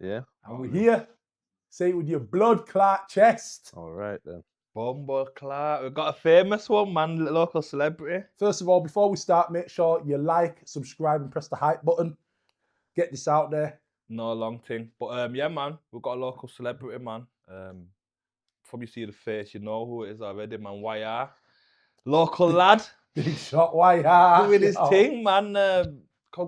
Yeah. And we're here. Say it with your blood clot chest. All right then. Bumbo Clark. We've got a famous one, man. Local celebrity. First of all, before we start, make sure you like, subscribe, and press the hype button. Get this out there. No long thing. But yeah, man. We've got a local celebrity, man. From you see the face, you know who it is already, man. YR. Local lad. Big shot, why? Ah, Doing his yo. thing, man.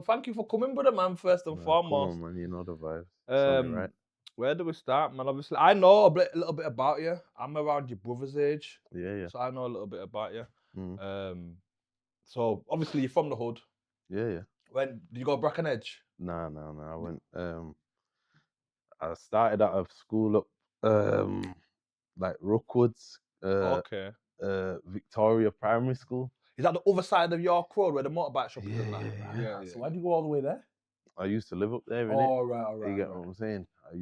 Thank you for coming, brother, man, first and Come foremost. on, man. You know the vibes. It's only right. Where do we start, man? Obviously, I know a little bit about you. I'm around your brother's age. Yeah. So I know a little bit about you. Mm. So obviously you're from the hood. Yeah. When did you go Brackenedge? Nah. I went. I started out of school up, like Rookwoods, Okay. Victoria Primary School. Is that the other side of York Road where the motorbike shop is? And that? Yeah. So why do you go all the way there? I used to live up there, innit? All right. You get what I'm saying? I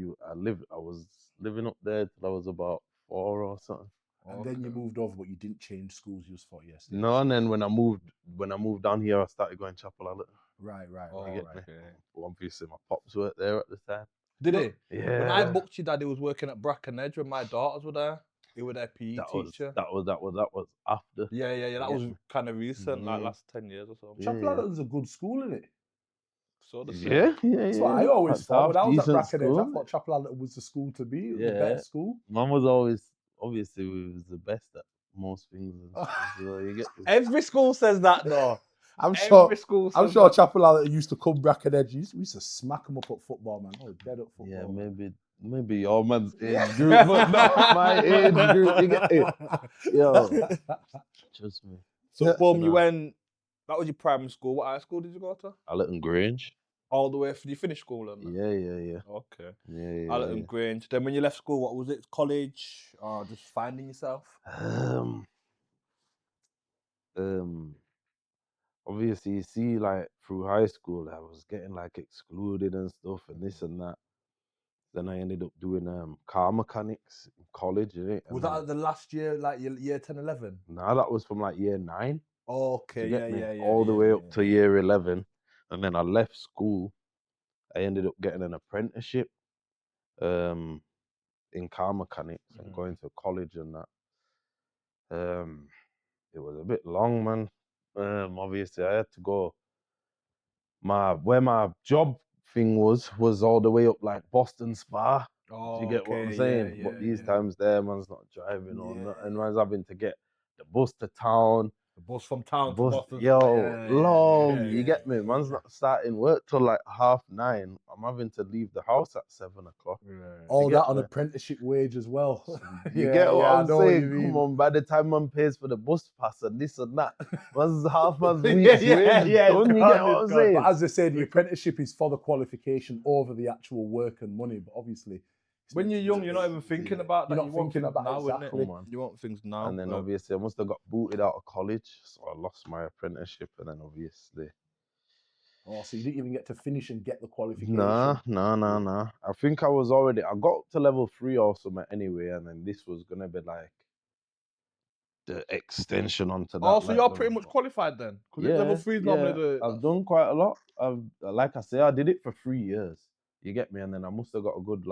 was living up there till I was about 4 or something. And then you moved over, but you didn't change schools. You just thought, yes. No, and then when I moved down here, I started going Chapel Allerton. Right. You get me? Okay. Well, obviously, my pops worked there at the time. Did he? Yeah. When I booked you, Dad, he was working at Brackenedge when my daughters were there. He was their PE that teacher. was after. Yeah. That was kind of recent, like Mhm. last 10 years or so. Chapel Allerton's a good school, isn't it? So the Yeah. That's what I always thought. When I was at Decent Brackenedge, school. I thought Chapel Allerton was the school to be. It was the Yeah. best school. Mum was always, obviously, we was the best at most things. And stuff, so you get Every school says that, though. I'm sure School Chapel Allerton used to come Brackenedge. We used to smack them up at football, man. Oh, dead at football. Yeah, man. maybe your man's age group, but not my age group. You get it? Yo, trust me. So, boom, you went. That was your primary school. What high school did you go to? Allerton Grange. All the way. Did you finish school? Then? Yeah. Okay. Yeah. Allerton Grange. Then when you left school, what was it? College or just finding yourself? Obviously, you see, like through high school, I was getting like excluded and stuff, and this and that. Then I ended up doing car mechanics in college, innit? Was that the last year, like year 10, 11? Nah, that was from like year 9. Okay, yeah. All the way up to year 11, and then I left school. I ended up getting an apprenticeship, in car mechanics and going to college and that. It was a bit long, man. Obviously, I had to go. Where my job thing was all the way up like Boston Spa. Do you get what I'm saying? But these times there, man's not driving or nothing. Man's having to get the bus to town. The bus from town to Boston. Long. You get me? Man's not starting work till like 9:30. I'm having to leave the house at 7 o'clock. All that on apprenticeship wage as well. You get what I'm saying? Come on, by the time man pays for the bus pass and this and that, man's half man's week's wage done. You get what I'm saying? But as I said, the apprenticeship is for the qualification over the actual work and money. But obviously, when you're young, you're not even thinking about that. You're not thinking about now, exactly. You want things now. And then obviously I must have got booted out of college, so I lost my apprenticeship, and then obviously. Oh, so you didn't even get to finish and get the qualification? Nah. I think I got up to level 3 or something anyway, and then this was gonna be like the extension onto that. Oh, so you're pretty much qualified then? Because level 3 is normally I've done quite a lot. Like I say, I did it for 3 years. You get me? And then I must have got a good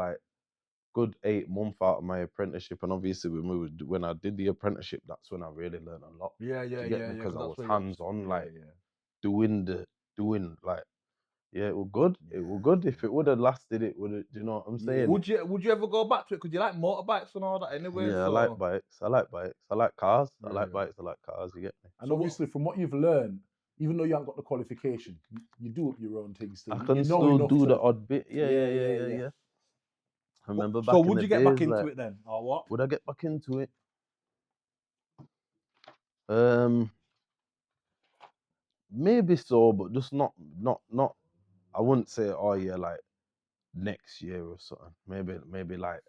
8 months out of my apprenticeship, and obviously when I did the apprenticeship, that's when I really learned a lot. Yeah. Because I was hands on, doing like, it was good. It was good. If it would have lasted, it would have. Do you know what I'm saying? Would you ever go back to it? Because you like motorbikes and all that anyway. Yeah, so... I like bikes. I like cars. I like bikes. I like cars. You get me? And obviously, from what you've learned, even though you haven't got the qualification, you do up your own things still. I can still do the odd bit. Yeah. I remember back in the days. So would you get back into it then, or what? Would I get back into it? Maybe so, but just not. I wouldn't say, oh yeah, like next year or something. Maybe like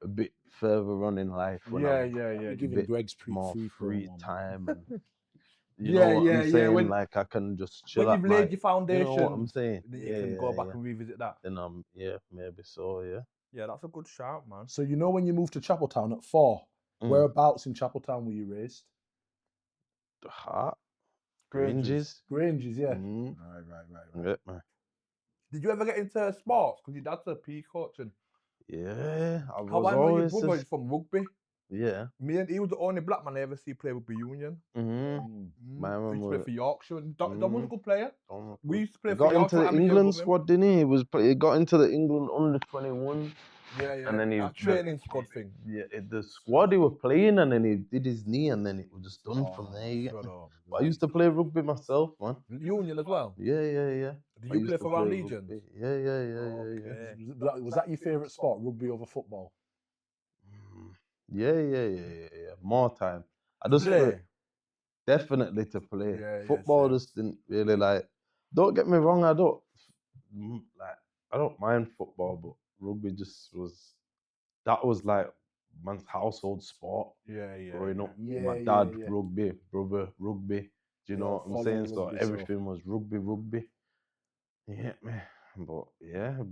a bit further on in life. When I'm giving Greg's more free time. And, you know what I'm saying? When, like I can just chill. When you've laid your foundation, you know what I'm saying? Then you can go back and revisit that. Then maybe so. Yeah, that's a good shout, man. So when you moved to Chapeltown at 4, whereabouts in Chapeltown were you raised? The Heart. Granges, yeah. Right. Did you ever get into sports? Because your dad's a PE coach. And Yeah, I how was I know your always brother just, is from rugby. yeah. He was the only black man I ever see play rugby union. My He man used to play was, for Yorkshire. And Dom was a good player. We used to play he for got into Yorkshire. the I'm a year England above him. squad, didn't he? He got into the England under 21. Yeah, yeah. And then that training squad thing. the squad he was playing, and then he did his knee, and then it was just done from there. You get shut me? up. But I used to play rugby myself, man. Union as well. Yeah. Did I you used play to for Round play Legions? rugby. Yeah. Was that your favourite sport, rugby over football? Yeah. More time. I just Play. definitely to play. Yeah, Football same. just didn't really like. Don't get me wrong, I don't mind football, but rugby just was. That was like man's household sport. Yeah. Growing up, Yeah, my yeah, dad yeah. rugby, brother rugby. Do you They know all what I'm follow saying? So rugby, so- everything was rugby. Yeah, man. But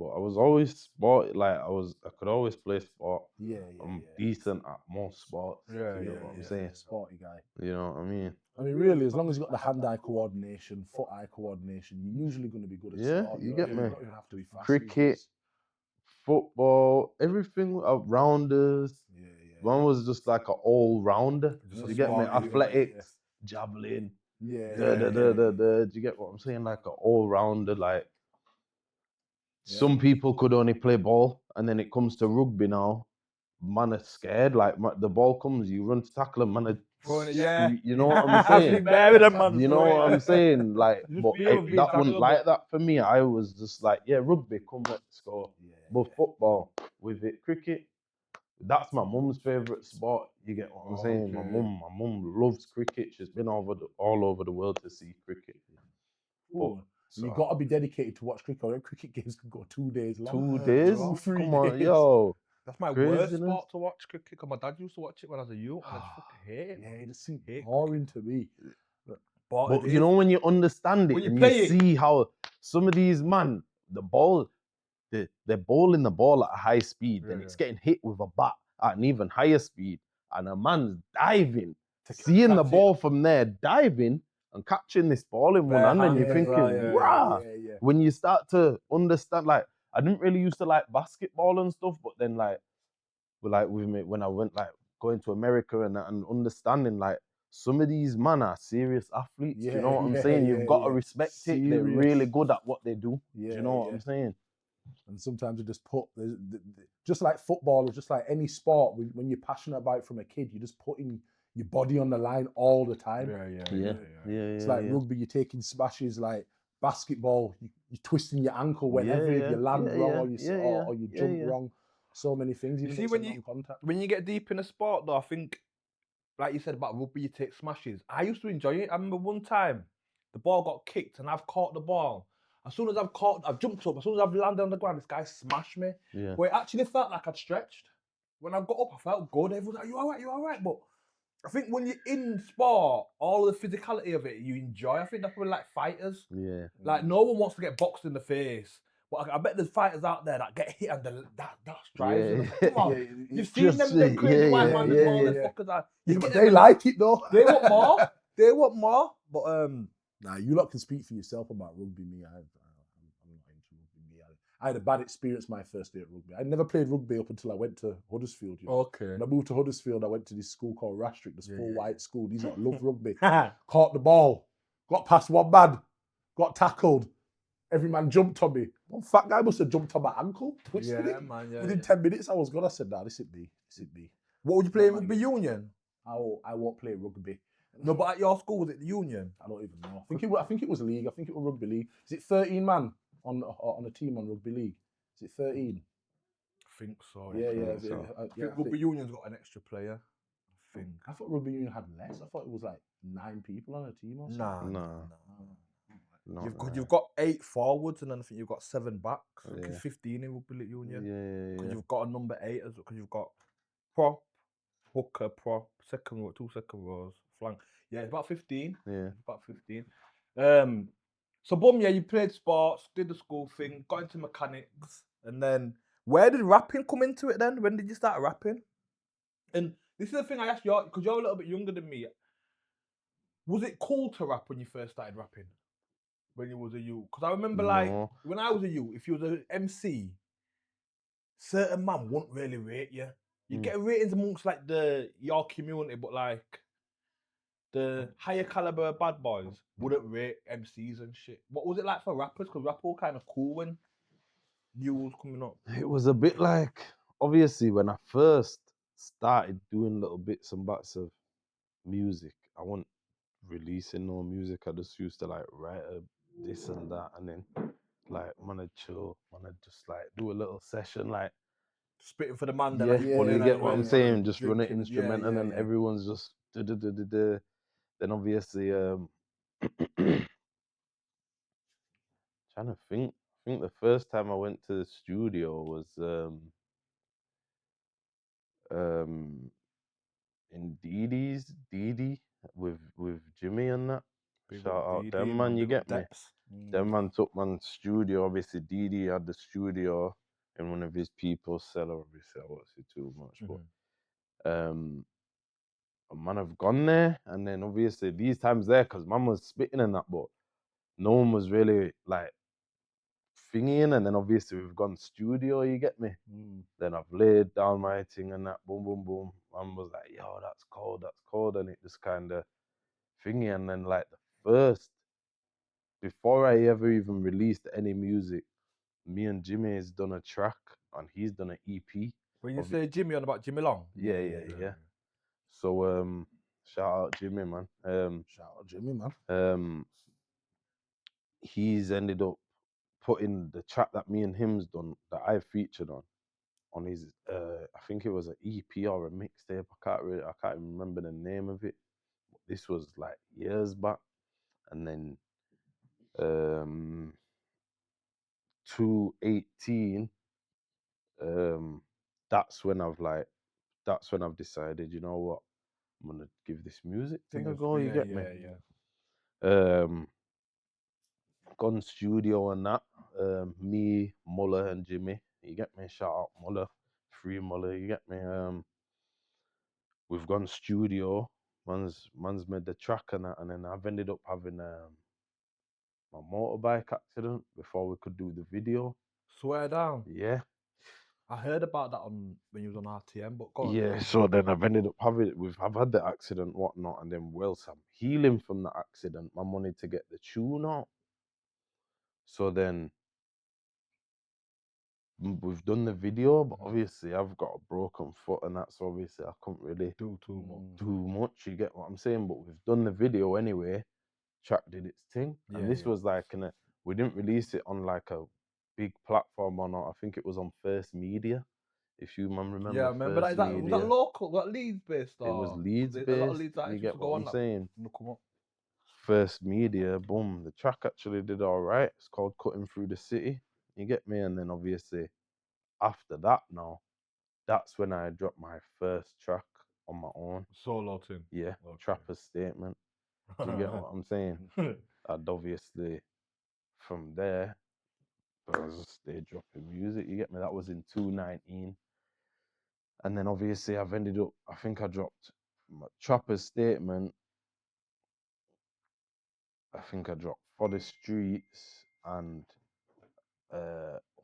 I was always sport. Like I could always play sport. Yeah. I'm decent at most sports. Yeah, You know yeah, what I'm yeah, saying? sporty guy. You know what I mean? I mean, really, as long as you've got the hand-eye coordination, foot-eye coordination, you're usually going to be good at Yeah, sport. you know, get you me. don't even have to be fast. Cricket, football, everything rounders. Yeah. One was just like an all rounder. Just a You get me? sport, yeah. Athletics, javelin. Yeah. Do you get what I'm saying? Like an all rounder. Like some people could only play ball, and then it comes to rugby now. Man are scared. Like the ball comes, you run to tackle them. Man, you know what I'm saying? You know what I'm saying? Like, but that wasn't like that for me. I was just like, yeah, rugby, come let's go. But football with it, cricket. That's my mum's favorite sport. You get what I'm saying? My mum loves cricket. She's been all over the world to see cricket. But you got to be dedicated to watch cricket. Cricket games can go 2 days long. 2 days? 3 Come on, days. yo. That's my worst Craziness. sport to watch cricket. Because my dad used to watch it when I was a youth, and I just fucking hate it. Yeah, it just seems Hate boring to me. But you know when you understand it When you and play you it. see how some of these man, they're bowling the ball at a high speed, then it's getting hit with a bat at an even higher speed, and a man's diving, seeing the catch ball from there, diving and catching this ball in one Bare hand, and you're hands, thinking, yeah. rah. When you start to understand, like I didn't really used to like basketball and stuff, but then like with me when I went like going to America and understanding like some of these men are serious athletes. Do you know what I'm saying? You've got to respect it. They're really good at what they do. Do you know what I'm saying? And sometimes you just put, just like football or just like any sport, when you're passionate about it from a kid, you're just putting your body on the line all the time. Yeah. It's like rugby, you're taking smashes. Like basketball, you're twisting your ankle whenever if you land wrong or you jump wrong. So many things. You see, when you get deep in a sport, though, I think, like you said about rugby, you take smashes. I used to enjoy it. I remember one time the ball got kicked and I've caught the ball. As soon as I've jumped up, as soon as I've landed on the ground, this guy smashed me. Yeah. But it actually felt like I'd stretched. When I got up, I felt good. Everyone was like, you all right? But I think when you're in sport, all the physicality of it, you enjoy. I think that's probably like fighters. Yeah. Like, no one wants to get boxed in the face. But I bet there's fighters out there that get hit and that drives them. Come on. You've seen them crazy white man motherfuckers. But they like it though. They want more. They want more. But nah, you lot can speak for yourself about rugby. Me, I'm not into rugby. Me, I had a bad experience my first day at rugby. I never played rugby up until I went to Huddersfield. You know? Okay. When I moved to Huddersfield, I went to this school called Rastrick, this full white school. These lot love rugby. Caught the ball, got past one man, got tackled. Every man jumped on me. One fat guy must have jumped on my ankle, twisted it. Within 10 minutes, I was good. I said, nah, this is me. What would you play in rugby union? I won't play rugby. No, but at your school, was it the union? I don't even know. I think it was league. I think it was rugby league. Is it 13 man on a team on rugby league? Is it 13? I think so. Yeah. I think rugby union's got an extra player. I think. I thought rugby union had less. I thought it was like 9 people on a team or something. No. You've got 8 forwards and then I think you've got 7 backs. I think it's 15 in rugby union. Because you've got a number 8 as well. Because you've got prop, hooker, prop, 2 second rows, flank. Yeah, it's about 15. Yeah. About 15. So boom, you played sports, did the school thing, got into mechanics, and then where did rapping come into it then? When did you start rapping? And this is the thing I asked you, because you're a little bit younger than me. Was it cool to rap when you first started rapping? when you was a youth? Because I remember like No. when I was a youth, if you was an MC, certain man won't really rate you. You Mm. get ratings amongst like your community, but like the higher caliber bad boys wouldn't rate MCs and shit. What was it like for rappers? Because rap all kind of cool when you was coming up. It was a bit like, obviously, when I first started doing little bits and bats of music, I wasn't releasing no music. I just used to like write this and that, and then like wanna chill, wanna just like do a little session, like Spitting for the man, then yeah, I just run you in get and what I'm run saying. Just run it drinking. Yeah, instrumental, and everyone's just da. Then obviously, trying to think. I think the first time I went to the studio was in Dee with Jimmy and that. Big Shout up out DD, them, man. man. You Big up get me? Depths. Them man took man studio. Obviously, Dee had the studio in one of his people's cellar. Obviously, I won't say too much, but man have gone there, and then obviously these times there, because man was spitting and that, but no one was really like thingying, and then obviously we've gone studio. You get me? Then I've laid down my thing and that, boom, boom, boom. Man was like, yo, that's cold, and it just kind of thingy. And then like the first, before I ever even released any music, me and Jimmy has done a track, and he's done an EP. When you say Jimmy, on about Jimmy Long? Yeah. So shout out Jimmy, man. Shout out Jimmy, man. He's ended up putting the track that me and him's done, that I featured on his I think it was an EP or a mixtape. I can't even remember the name of it. This was like years back. And then 2018, that's when I've decided, you know what, I'm gonna give this music thing a go. You get me? Gone studio and that. Me, Muller, and Jimmy. You get me? Shout out Muller, free Muller. You get me? We've gone studio. Man's made the track and that, and then I've ended up having my motorbike accident before we could do the video. Swear down. Yeah. I heard about that when you was on RTM, but go on. Yeah, so then I've ended up I've had the accident, whatnot, and then whilst I'm healing from the accident, I wanted to get the tune out. So then we've done the video, but obviously I've got a broken foot and that's obviously I couldn't really Do too much. You get what I'm saying? But we've done the video anyway. Track did its thing, and this was like we didn't release it on like a big platform or not. I think it was on First Media. If you man remember, Yeah, I remember that. First Was that Media. local? Was that Leeds based? It was Or? Leeds A based. lot of Leeds You artists used get to go what on I'm that. saying? Look 'em up. First Media, boom. The track actually did all right. It's called Cutting Through the City. You get me? And then obviously after that, now that's when I dropped my first track on my own. Solo thing. Yeah, Okay. Trapper's Statement. Do you get what I'm saying? I'd obviously from there, I just stayed dropping music. You get me? That was in 2019. And then obviously I've ended up, I think I dropped my Trapper's Statement. I think I dropped For the Streets and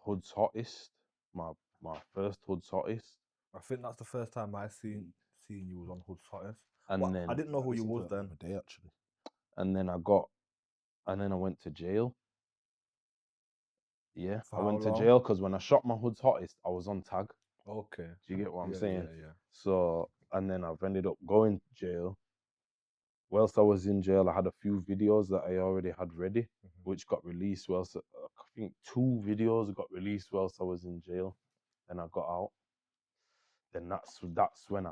Hood's Hottest. My first Hood's Hottest. I think that's the first time I seen you was on Hood's Hottest. And then I didn't know who you was then. Day actually. And then I went to jail. Yeah, For I went how to long? jail because when I shot my Hood's Hottest, I was on tag. Okay. Do you get what I'm Yeah, saying? yeah. So, and then I've ended up going to jail. Whilst I was in jail, I had a few videos that I already had ready, which got released whilst, I think 2 videos got released whilst I was in jail. Then I got out. Then that's when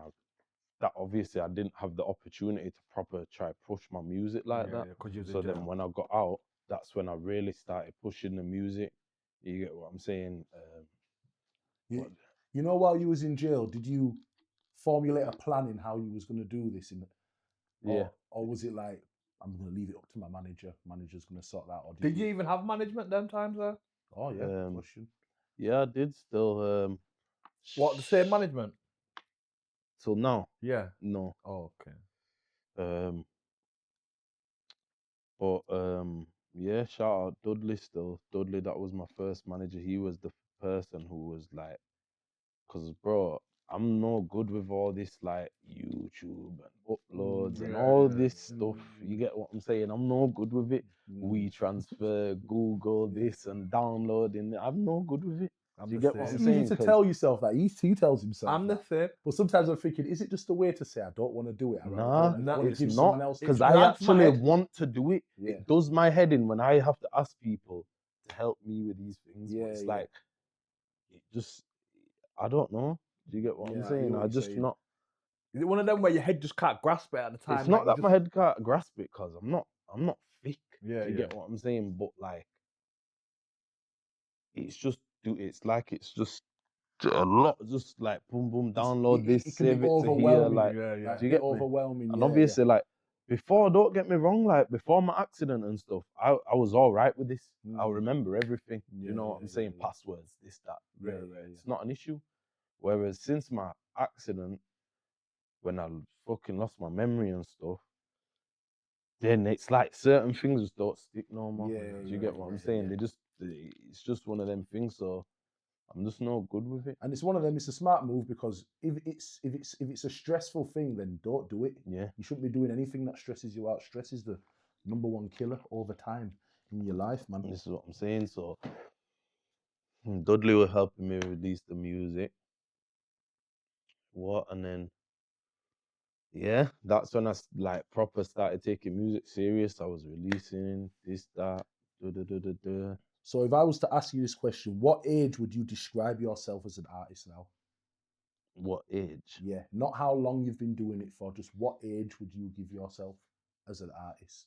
that obviously I didn't have the opportunity to proper try push my music like that. So then when I got out, that's when I really started pushing the music. You get what I'm saying? You know, while you was in jail, did you formulate a plan in how you was going to do this? Or was it like, I'm going to leave it up to my manager. Manager's going to sort that out. Or did you even have management them times there? Oh yeah, pushing. Yeah, I did still. What, the same management? Till now? Yeah. No. Oh, okay. But Yeah, shout out Dudley still. Dudley, that was my first manager. He was the person who was like, because, bro, I'm no good with all this like YouTube and uploads and all this stuff. You get what I'm saying? I'm no good with it. We transfer, Google this and downloading. I'm no good with it. Do you get what I'm It's saying? easy to 'Cause tell yourself that. He tells himself I'm the that. same. But sometimes I'm thinking, is it just a way to say I don't want to do it? I nah, want to it's give not. someone else. Because It I drags my actually head. want to do it. Yeah. It does my head in when I have to ask people to help me with these things. Yeah, But it's yeah. like, it just, I don't know. Do you get what Yeah, I'm I hear saying? what I you're just saying. not. Is it one of them where your head just can't grasp it at the time? It's not like, that you my just- head can't grasp it because I'm not thick. Yeah, Do you yeah. get what I'm saying? But like, it's just it's just a lot. Just like boom boom, download this, It can be save it to here. overwhelming. Like, Yeah, yeah. Like, do you a bit get me? overwhelming. And Yeah, obviously, like before, don't get me wrong. Like before my accident and stuff, I was all right with this. I Mm. remember everything. Yeah, You know what yeah, I'm saying? yeah. Passwords, this, that. Yeah, Rare, yeah, rare. yeah. It's not an issue. Whereas since my accident, when I fucking lost my memory and stuff, then it's like certain things just don't stick no more. Yeah, Do you yeah, get what yeah, I'm saying? yeah. It's just one of them things. So I'm just no good with it. And it's one of them. It's a smart move because if it's a stressful thing, then don't do it. Yeah. You shouldn't be doing anything that stresses you out. Stress is the #1 killer over time in your life, man. This is what I'm saying. So Dudley was helping me release the music. And then yeah, that's when like proper started taking music serious. I was releasing this, that, da. So if I was to ask you this question, what age would you describe yourself as an artist now? What age? Yeah, not how long you've been doing it for, just what age would you give yourself as an artist?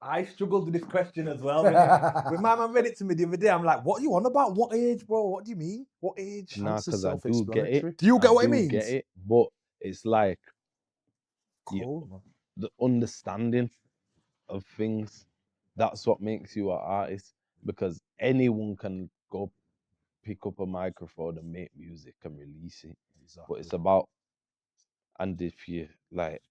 I struggled with this question as well. When my man read it to me the other day, I'm like, what are you on about? What age, bro? What do you mean? What age? Nah, Answer because I do get it. self-explanatory. Do you get what it do means? get it, but it's like Cool, man. the understanding of things. That's what makes you an artist because anyone can go pick up a microphone and make music and release it. But it's about, and if you like,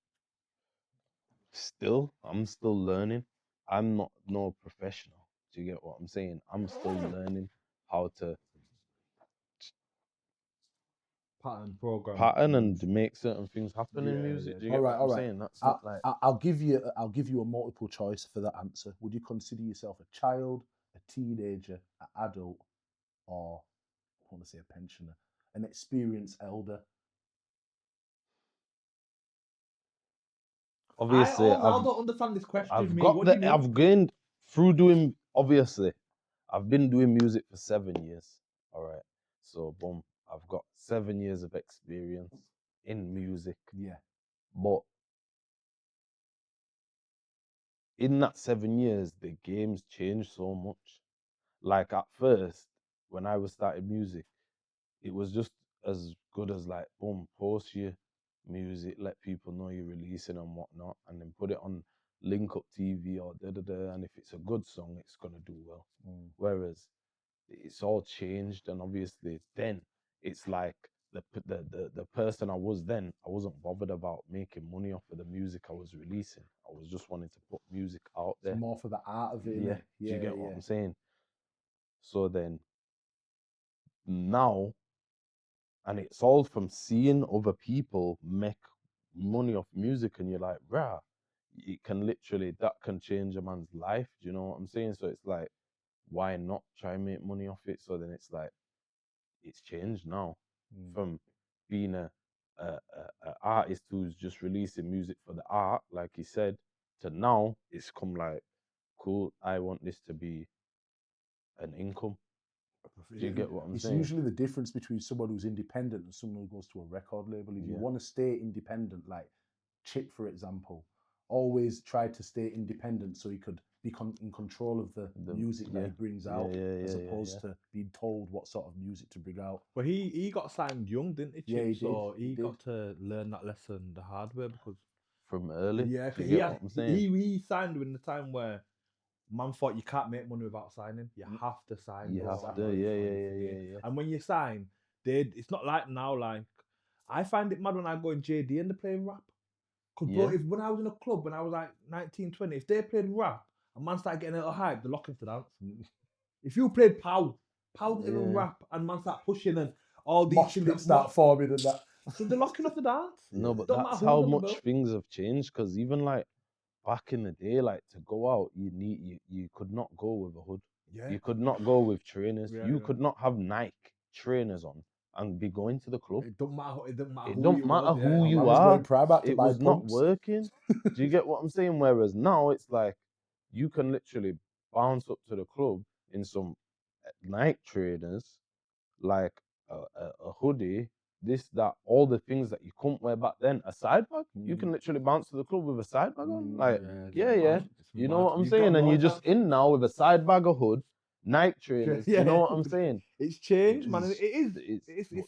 I'm still learning. I'm not no professional. Do you get what I'm saying? I'm still learning how to pattern and make certain things happen in music. Do you All get right, what all I'm right. saying? That's not like I'll give you a multiple choice for that answer. Would you consider yourself a child, a teenager, an adult, or I want to say a pensioner, an experienced elder? obviously I don't understand this question. I've gained through doing obviously I've been doing music for 7 years. All right. So boom, I've got 7 years of experience in music. Yeah. But in that 7 years, the game's changed so much. Like at first, when I was starting music, it was just as good as like boom, post your music, let people know you're releasing and whatnot, and then put it on Link Up TV or and if it's a good song, it's gonna do well. Whereas it's all changed, and obviously then it's like the person I was then, I wasn't bothered about making money off of the music I was releasing. I was just wanting to put music out there. It's more for the art of it. Yeah, Innit? do you get what yeah. I'm saying? So then now, and it's all from seeing other people make money off music, and you're like, rah, it can literally, that can change a man's life. Do you know what I'm saying? So it's like, why not try and make money off it? So then it's like, it's changed now from being a artist who's just releasing music for the art, like he said, to now it's come like, cool, I want this to be an income. Do you get what I'm It's saying? usually the difference between someone who's independent and someone who goes to a record label. If you want to stay independent, like Chip, for example, always tried to stay independent so he could be in control of the music that he brings out, as opposed to being told what sort of music to bring out. But he got signed young, didn't he, Chip? Yeah, he so did. he got to learn that lesson the hard way because from early. Yeah, Do you get what I'm saying? he signed in the time where man thought you can't make money without signing. You have to sign. You have to, yeah. And when you sign, it's not like now. Like I find it mad when I go in JD and they're playing rap. Because Yeah. bro, if when I was in a club when I was like 19, 20, if they played rap and man started getting a little hype, they're locking to dance. If you played pow didn't even Yeah. rap and man start pushing and all these Mosh things pits start forming and that. so they're locking off the dance. No, Yeah. but Don't matter that's who's how on the much bill. things have changed. Because even like back in the day, like to go out, you could not go with a hood. Yeah. You could not go with trainers. Yeah, You yeah. could not have Nike trainers on and be going to the club. It don't matter. It don't matter It who don't you matter was. who My you man was are. going Primark to It buy was not pumps. working. Do you get what I'm saying? Whereas now it's like you can literally bounce up to the club in some Nike trainers, like a hoodie, this, that, all the things that you couldn't wear back then. A side bag, you can literally bounce to the club with a side bag on. Like, yeah. You know what I'm saying? And you're just in now with a side bag, a hood, Nike trainers. You know what I'm saying? It's changed, man. It is.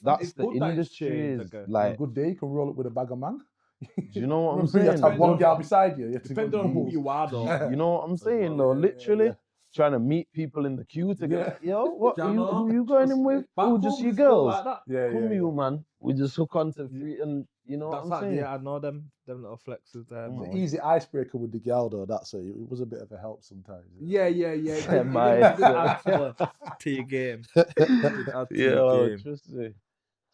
That's It's the good that it's industry changed, is I guess. On a like. good day, you can roll up with a bag of man. Do you know what I'm Remember, you had saying? to have one Depending girl on- beside you. You had to Depending go on who move. you are, though. You know what I'm saying, well, though? yeah, Literally yeah. trying to meet people in the queue to get Yeah. like, yo, what? Yeah, I know. Who you going in with? Back Oh, just home, you it's still girls. like that. Yeah, Come yeah, you, yeah. man. We just hook onto free, and you know what I'm saying. Yeah, I know them little flexes there. Come but- on. The easy icebreaker with the girl though, that's it. It was a bit of a help sometimes. Yeah. It did Semi. add to your game. It did add to Yeah, your game. trust me.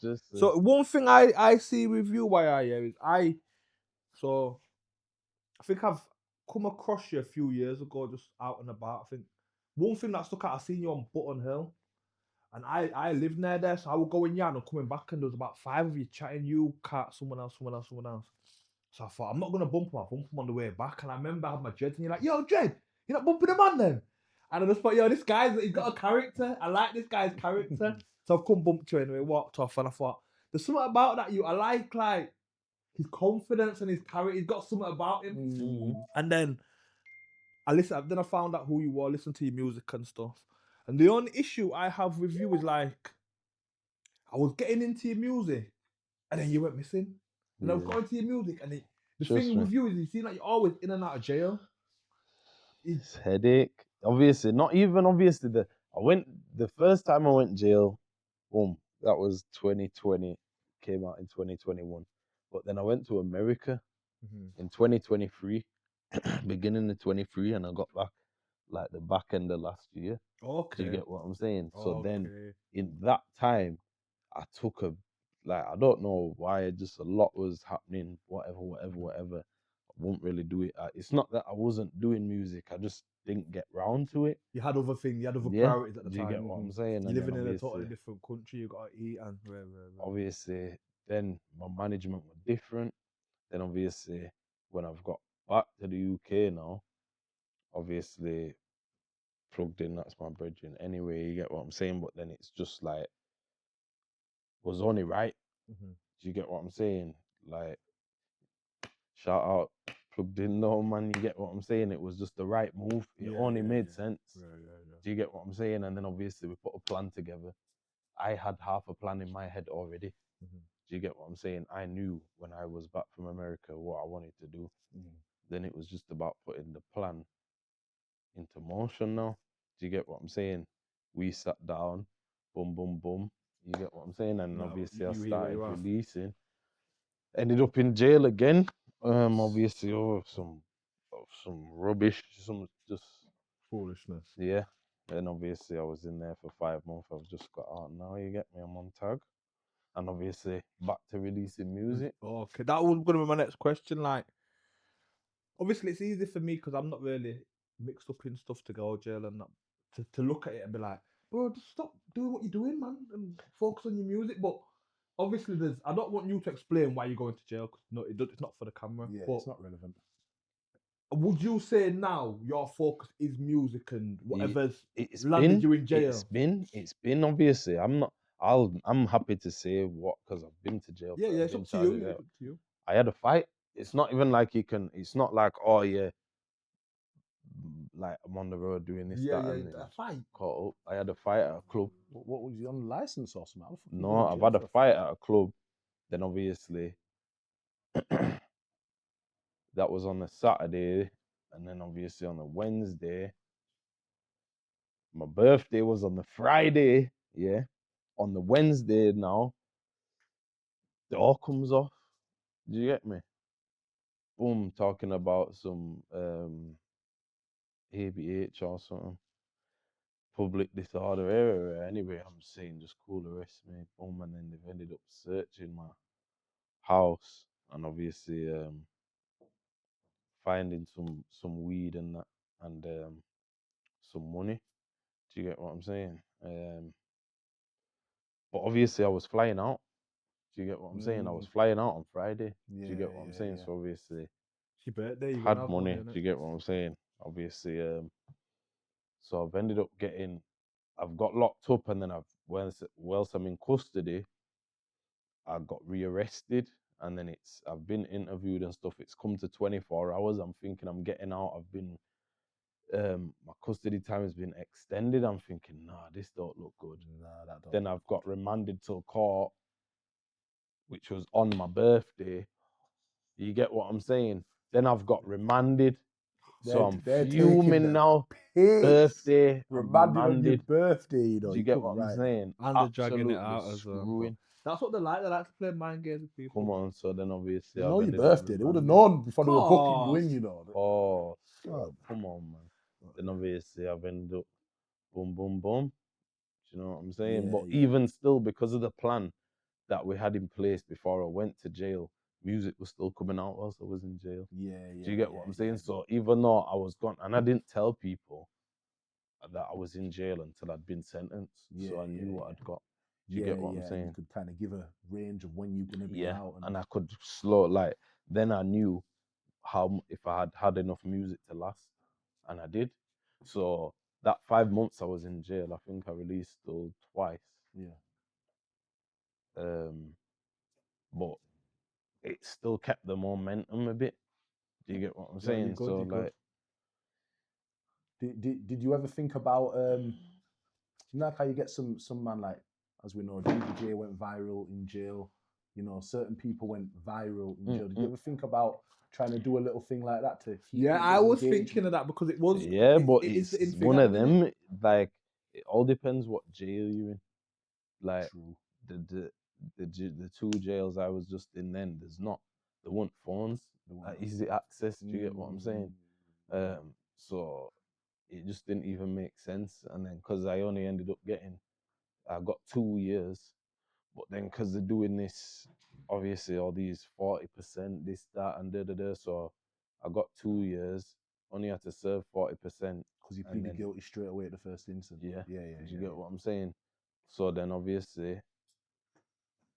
Just So one thing I see with you, is so I think I've come across you a few years ago, just out and about. I think one thing that stuck out, I seen you on Button Hill, and I live near there, so I would go in Yan and coming back, and there was about 5 of you chatting. You, Cat, someone else. So I thought I'm not gonna bump him. I bump him on the way back, and I remember I had my dreads, and you're like, "Yo, Dread, you're not bumping him on then?" And I just thought, "Yo, this guy's he's got a character. I like this guy's character." So I've come bumped you anyway, walked off, and I thought there's something about that I like his confidence and his character. He's got something about him. And then I found out who you were, listened to your music and stuff. And the only issue I have with you is like, I was getting into your music, and then you went missing. And I was going to your music, and the Trust thing me. with you is you seem like you're always in and out of jail. It's headache. Obviously, not even obviously the first time I went jail, boom, that was 2020, came out in 2021. But then I went to America in 2023, beginning of 23, and I got back like the back end of last year. Okay. Do you get what I'm saying? So then Okay. in that time, I took I don't know why, just a lot was happening, whatever. I won't really do it. It's not that I wasn't doing music, I just didn't get round to it. You had other things, you had other Yeah. priorities at the Do time. you get what I'm saying? You're And living then in a totally obviously- different country, you got to eat and obviously then my management were different. Then obviously when I've got back to the UK now, obviously plugged in, that's my brethren anyway, you get what I'm saying? But then it's just like was only right. Do you get what I'm saying? Like, shout out plugged in though, man, you get what I'm saying? It was just the right move. It only made sense. Do you get what I'm saying? And then obviously we put a plan together. I had half a plan in my head already. Do you get what I'm saying? I knew when I was back from America what I wanted to do. Then it was just about putting the plan into motion now. Do you get what I'm saying? We sat down, boom, boom, boom. You get what I'm saying? And No, obviously I you hear where started you are. releasing. Ended up in jail again. Obviously over some rubbish, some just Foolishness. yeah. Then obviously I was in there for 5 months. I've just got out now. You get me? I'm on tag. And obviously back to releasing music. Okay, that was going to be my next question. Like, obviously, it's easy for me because I'm not really mixed up in stuff to go jail and that, to look at it and be like, bro, just stop doing what you're doing, man, and focus on your music. But obviously, I don't want you to explain why you're going to jail because it's not for the camera. Yeah, but it's not relevant. would you say now your focus is music and whatever's It's landed been, you in jail? It's been obviously. I'm happy to say what, because I've been to jail. Yeah, I've it's been up to charged you. with It's jail. up to you. I had a fight. It's not even like it's not like, oh yeah, like I'm on the road doing this, that, and a fight. caught up. I had a fight at a club. What was you on license or something? How the fuck you No, going to I've jail had a for fight at a club. Then obviously that was on the Saturday, and then obviously on the Wednesday. My birthday was on the Friday, yeah. On the Wednesday now, the all comes off. Do you get me? boom, talking about some ABH or something. Public disorder area. Anyway, I'm saying just cool, arrest me, boom, and then they've ended up searching my house and obviously finding some weed and that and some money. Do you get what I'm saying? But obviously I was flying out. Do you get what I'm saying? I was flying out on Friday. Do you get what I'm saying? So obviously It's your birthday, you had gonna have money. money, Do you get what I'm saying? Obviously, so I've ended up I've got locked up, and then whilst I'm in custody, I got rearrested, and then I've been interviewed and stuff. It's come to 24 hours. I'm thinking I'm getting out. My custody time has been extended. I'm thinking, nah, this don't look good. Nah, that don't. Then I've got remanded to court, which was on my birthday. You get what I'm saying? Then I've got remanded. So I'm They're fuming taking the now. piss. Birthday, I'm Remanded on your remanded. birthday, you know. Do you you get couldn't what I'm write that. saying? And they're dragging it Absolutely out as well. screwing. That's what they like. They like to play mind games with people. Come on, so then obviously They I've know your ended up birthday. They would have remanded. known before they were booking you in, Course. you know. Oh, God. come on, man. Then obviously I've ended up boom, boom, boom. Do you know what I'm saying? Yeah, But yeah. even still, because of the plan that we had in place before I went to jail, music was still coming out whilst I was in jail. Yeah, yeah. Do you get what yeah, I'm saying? yeah. So even though I was gone, and I didn't tell people that I was in jail until I'd been sentenced, so I knew what I'd got. Do you get what I'm saying? You could kind of give a range of when you're going to be Yeah, out. and I could slow then I knew if I had enough music to last, and I did. So that 5 months I was in jail, I think I released still twice. Yeah. But it still kept the momentum a bit. Do you get what I'm Yeah, you're saying? good, So you're good. Did you ever think about you know, like how you get some man like, as we know, GBJ went viral in jail. You know, certain people went viral in jail. Did you ever think about trying to do a little thing like that to keep Yeah, I people's was engagement? thinking of that because it was. yeah, but it is the in it's thing one at of the minute. them. Like it all depends what jail you're in. Like True. the two jails I was just in, then there weren't phones, easy access. Do you get what I'm saying? So it just didn't even make sense. And then because I only ended up I got 2 years, but then because they're doing this, obviously all these 40%, this, that, and da da da. So I got 2 years, only had to serve 40%. Because you pleaded guilty straight away at the first instance. Yeah. Yeah. Do you get what I'm saying? So then obviously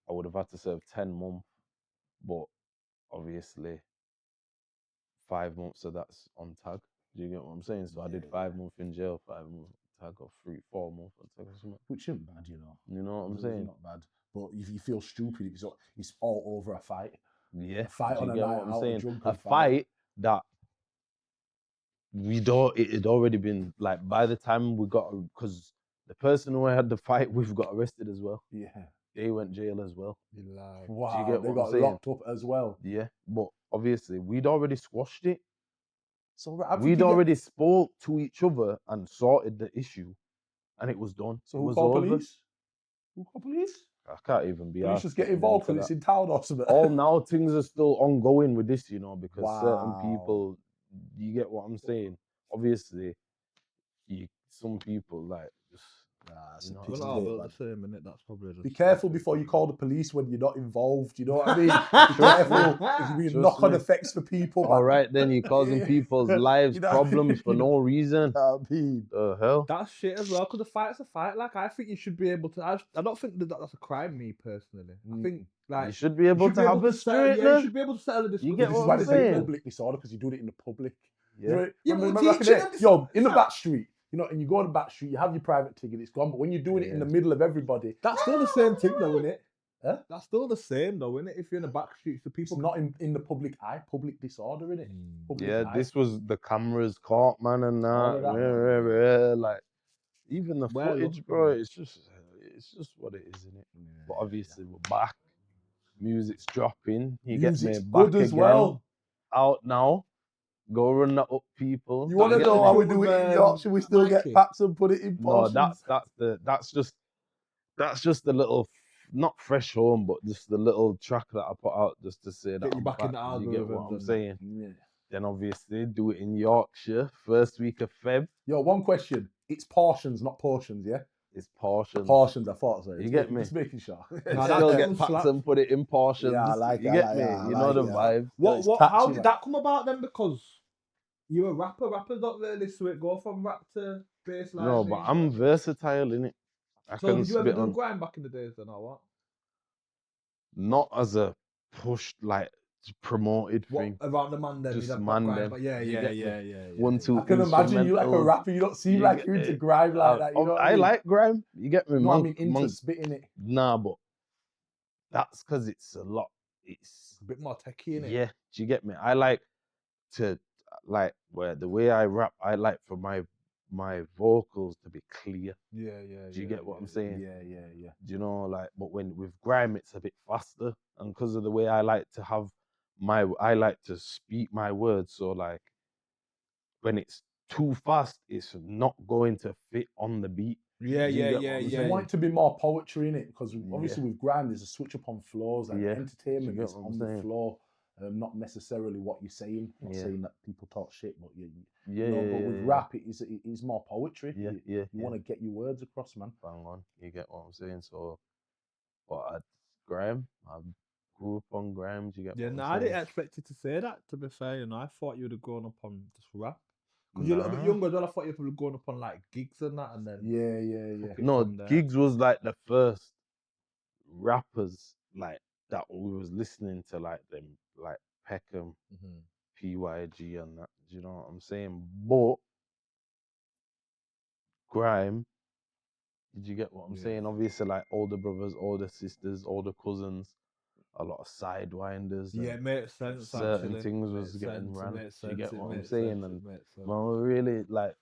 I would have had to serve 10 months, but obviously 5 months of that's on tag. Do you get what I'm saying? So I did 5 months in jail, 5 months tag, or 4 months on tag or something. Which isn't bad, you know. You know what I'm saying? Not bad. But if you feel stupid, it's all over a fight. Yeah. A fight on a night out, a drunken fight that it had already been like by the time we got, because the person who I had the fight with got arrested as well. Yeah. They went jail as well. Wow. Do you get they what got I'm saying? locked up as well. Yeah, but obviously we'd already squashed it. So We'd already spoke to each other and sorted the issue, and it was done. So it who was called over. police? Who called police? I can't even be Police asked. just get involved because it's in town or something. All now things are still ongoing with this, you know, because certain Wow. people, you get what I'm saying. Obviously, some people like just. It's You a know, We're piss not take, about man. the same minute. That's probably Be careful before you call the police when you're not involved. You know what I mean? Be careful. It can be Trust knock-on me. effects for people. All man. right, then you're causing people's lives You know what I problems mean? for no reason. I mean, The hell? That's shit as well, because a fight's a fight. Like, I think you should be able to. I don't think that's a crime, me personally. I think like You should be able to have a straight. you should be able to settle a dispute. You get this is what why I'm they say saying? public disorder, because you do it in the public. Yeah. You know, Yeah, remember but back in teaching the day? them Yo, in the fam- back street, you know, and you go on the back street, you have your private ticket, it's gone. But when you're doing it in the middle of everybody, That's still the same thing, though, isn't it? Huh? That's still the same, though, isn't it? If you're in the back streets, the it's people. not in the public eye. Public disorder, innit? Public Yeah, eye. this was the cameras caught, man, and All that. of that, Like even the Well, footage, look, bro. man. It's just what it is, innit? But obviously we're back. Music's dropping. You Music's get me good back as again. well. Out now. Go run that up, people. You want to get know the how we tune do with, it in Yorkshire? We still get Mikey? packs and put it in No, portions. that's just the little not fresh home, but just the little track that I put out just to say that Get you I'm back in the You get what algorithms I'm and that. saying? Yeah. Then obviously do it in Yorkshire, first week of Feb. Yo, one question. It's portions, not portions, yeah? It's portions. Portions, I thought so. You get me? Just making sure. Nah, Still that get tune packs slaps. and put it in portions. Yeah, I like you it, get me? I You know like the it, vibe. it's How catchy, did man. that come about then? Because you're a rapper. Rappers don't really go from rap to bass line. No, but I'm versatile in it. I So can did you ever spit do on grime back in the days then, or what? not as a push like promoted What thing. around the man then? Just You'd have man grime, them. but yeah, You yeah, get me? yeah, yeah, yeah. One, two I can imagine you like a instrumentals. rapper. You don't seem You like get you're into it. grime like that. You know what I I mean? like grime. You get me? No, I Man, mean into man, spitting it. nah, but that's because it's a lot. It's A bit more techie in it. yeah. Do you get me? I like to where the way I rap. I like for my vocals to be clear. Yeah, yeah. Do you get what I'm saying? Yeah, yeah, yeah. Do you know, like, but when with grime, it's a bit faster, and because of the way I like to have I like to speak my words, so like, when it's too fast, it's not going to fit on the beat. Yeah, Do you yeah, get yeah, what I'm You yeah. want it to be more poetry in it because obviously Yeah. with grime there's a switch up on flows. Like Yeah. entertainment Do you is get what I'm on the saying? floor, not necessarily what you're saying. Not Yeah. saying that people talk shit, but you Yeah, know. yeah, But with yeah, rap, it is more poetry. yeah, You want to get your words across, man. bang on. You get what I'm saying? So, but grime, I grew up on grime. Do you get Yeah, what no, I'm I saying? didn't expect you to say that. To be fair, you know, I thought you would have grown up on just rap. Because you're a little bit Nah. younger as well. I thought you would have grown up on like gigs and that, and then Yeah. took it No, from there. Gigs was like the first rappers like that we was listening to, like them, like Peckham, Mhm. PYG, and that. Do you know what I'm saying? But grime, did you get what I'm Yeah. saying? Obviously, like older brothers, older sisters, older cousins, a lot of sidewinders. Yeah, it and makes sense. certain Actually. things It was makes getting sense, ran. It makes Do you sense. get It what I'm makes saying? sense. And It makes sense. man, we really like.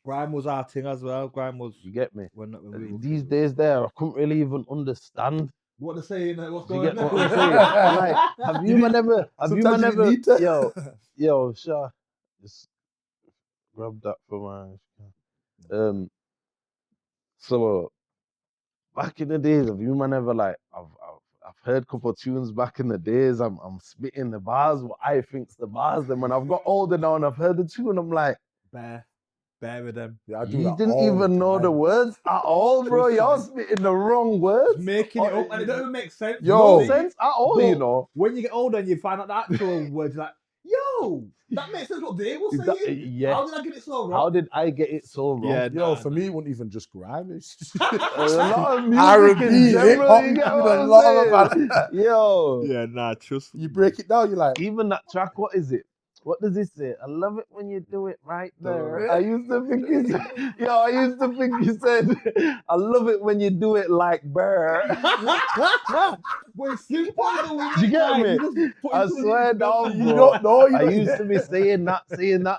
Grime was our thing as well. Grime was You get me? when we were These kids. days, there, I couldn't really even understand. What they're saying? What's Do you going get what on? I'm saying? Like, have you man ever? Have you Sometimes man you ever? need to. Yo, Sha, just grab that for my. So back in the days, have you man ever like? I've heard a couple of tunes back in the days. I'm spitting the bars, what I think's the bars. Then when I've got older now and I've heard the tune, I'm like, Bear with them. Yeah, I do you that didn't all even know the time. words at all, bro. Trust You're me. spitting the wrong words. Making it Oh, up, and it don't even make sense. Yo. No You see? sense at all, you But know. when you get older and you find out the actual words, you're like, yo, that makes sense what they were Is that- saying. yeah. How did I get it so wrong? How did I get it so wrong? Yeah, Yo, nah, for me, it wasn't even just grime. It's just A lot of music R&B, in general, hip-hop, you get you what know, I'm a lot of saying? Yo, yeah, nah, trust me. you break it down, you're like, even that track, what is it? What does it say? I love it when you do it right there. Right. I used to think he said, yo, I used to think he said, I love it when you do it like Burr. But it's simple, though, isn't Do you it? get Like, me? you just put I it to swear it, down, you bro. don't know. You I don't, used to be saying that.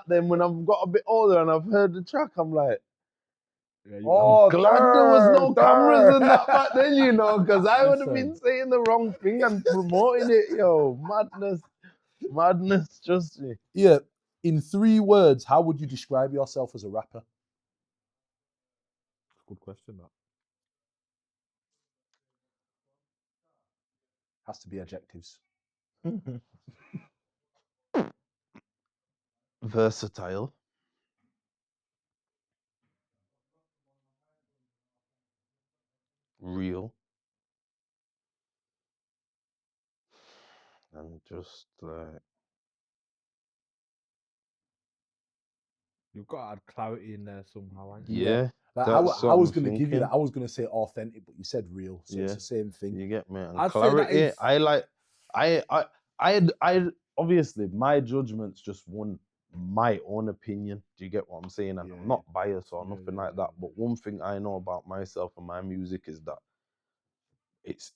Then when I've got a bit older and I've heard the track, I'm like, Yeah, oh, glad there was no cameras and that durr. back then, you know, because I would have Listen. been saying the wrong thing and promoting it. Yo, madness, trust me. Yeah, in 3 words, how would you describe yourself as a rapper? Good question, that. Has to be adjectives. Versatile. Real. And just like, You've got to add clarity in there somehow, ain't you? yeah, Like, that's I what was I'm going to give you thinking. that. I was going to say authentic, but you said real. So it's Yeah. the same thing. You get me? And I'd say that clarity. is- I like. I obviously my judgment's just my own opinion. Do you get what I'm saying? And Yeah, I'm not biased or Yeah, nothing yeah, like yeah, that. But one thing I know about myself and my music is that it's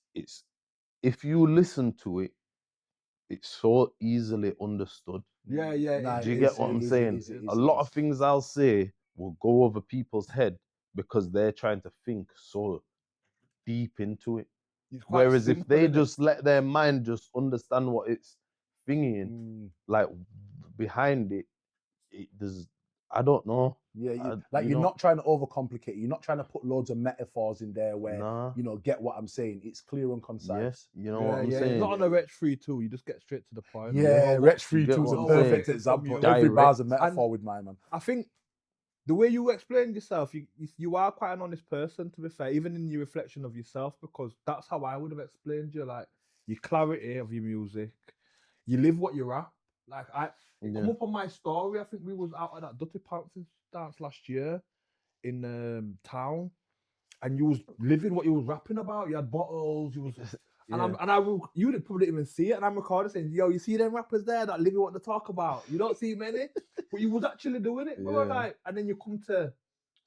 if you listen to it, it's so easily understood. Yeah, yeah. Nah, Do you it get is, what it I'm is, it saying? is, it A is, lot it of is. things I'll say will go over people's head because they're trying to think so deep into it. It's quite Whereas if simple, they innit? just let their mind just understand what it's thinking, like behind it, there's I don't know. Yeah, I- you're know, not trying to overcomplicate it. You're not trying to put loads of metaphors in there where Nah. get what I'm saying. It's clear and concise. Yeah, you know what I'm It's saying. not on a Wretch Free too. You just get straight to the point. Yeah, Wretch Free get 2 is what a I'm perfect saying? example. From Every you. bar's a Direct. metaphor with my man. I think the way you explained yourself, you are quite an honest person, to be fair, even in your reflection of yourself, because that's how I would have explained you. Like your clarity of your music, you live what you rap. Like it come up on my story. I think we was out at that Dirty Pants dance last year in town, and you was living what you was rapping about. You had bottles, you was. You didn't probably even see it, and I'm recording saying, "Yo, you see them rappers there that living what they talk about? You don't see many, but you was actually doing it, bro." Yeah. Like, and then you come to, so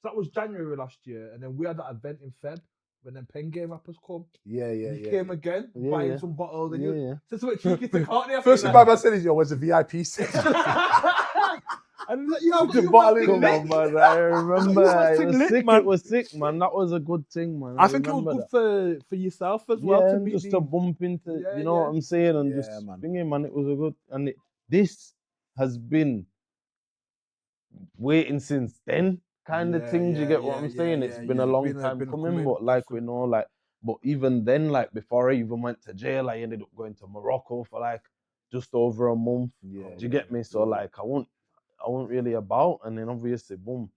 that was January last year, and then we had that event in Feb when them pen game rappers come. Yeah, You came again, Yeah, buying yeah. some bottles, and Yeah, you yeah. said something cheeky to Courtney. First thing my man said is, "Yo, where's the VIP section?" And like, yo, The you bottle man in thing Come there. on, lit. man. I remember. must It sing was lit, sick. man. It was sick, man. That was a good thing, man. I think it was remember good that. for yourself as well Yeah, to and meet just these. to bump into, Yeah, you know what yeah. I'm saying, and Yeah, just man. thinking, man, it was a good, and this has been waiting since then, kind of thing. Do you get what I'm saying? It's been a long time coming, but like we know, like, but even then, like before I even went to jail, I ended up going to Morocco for like just over a month. Yeah, Do you get me? So yeah. like, I wasn't really about, and then obviously, boom,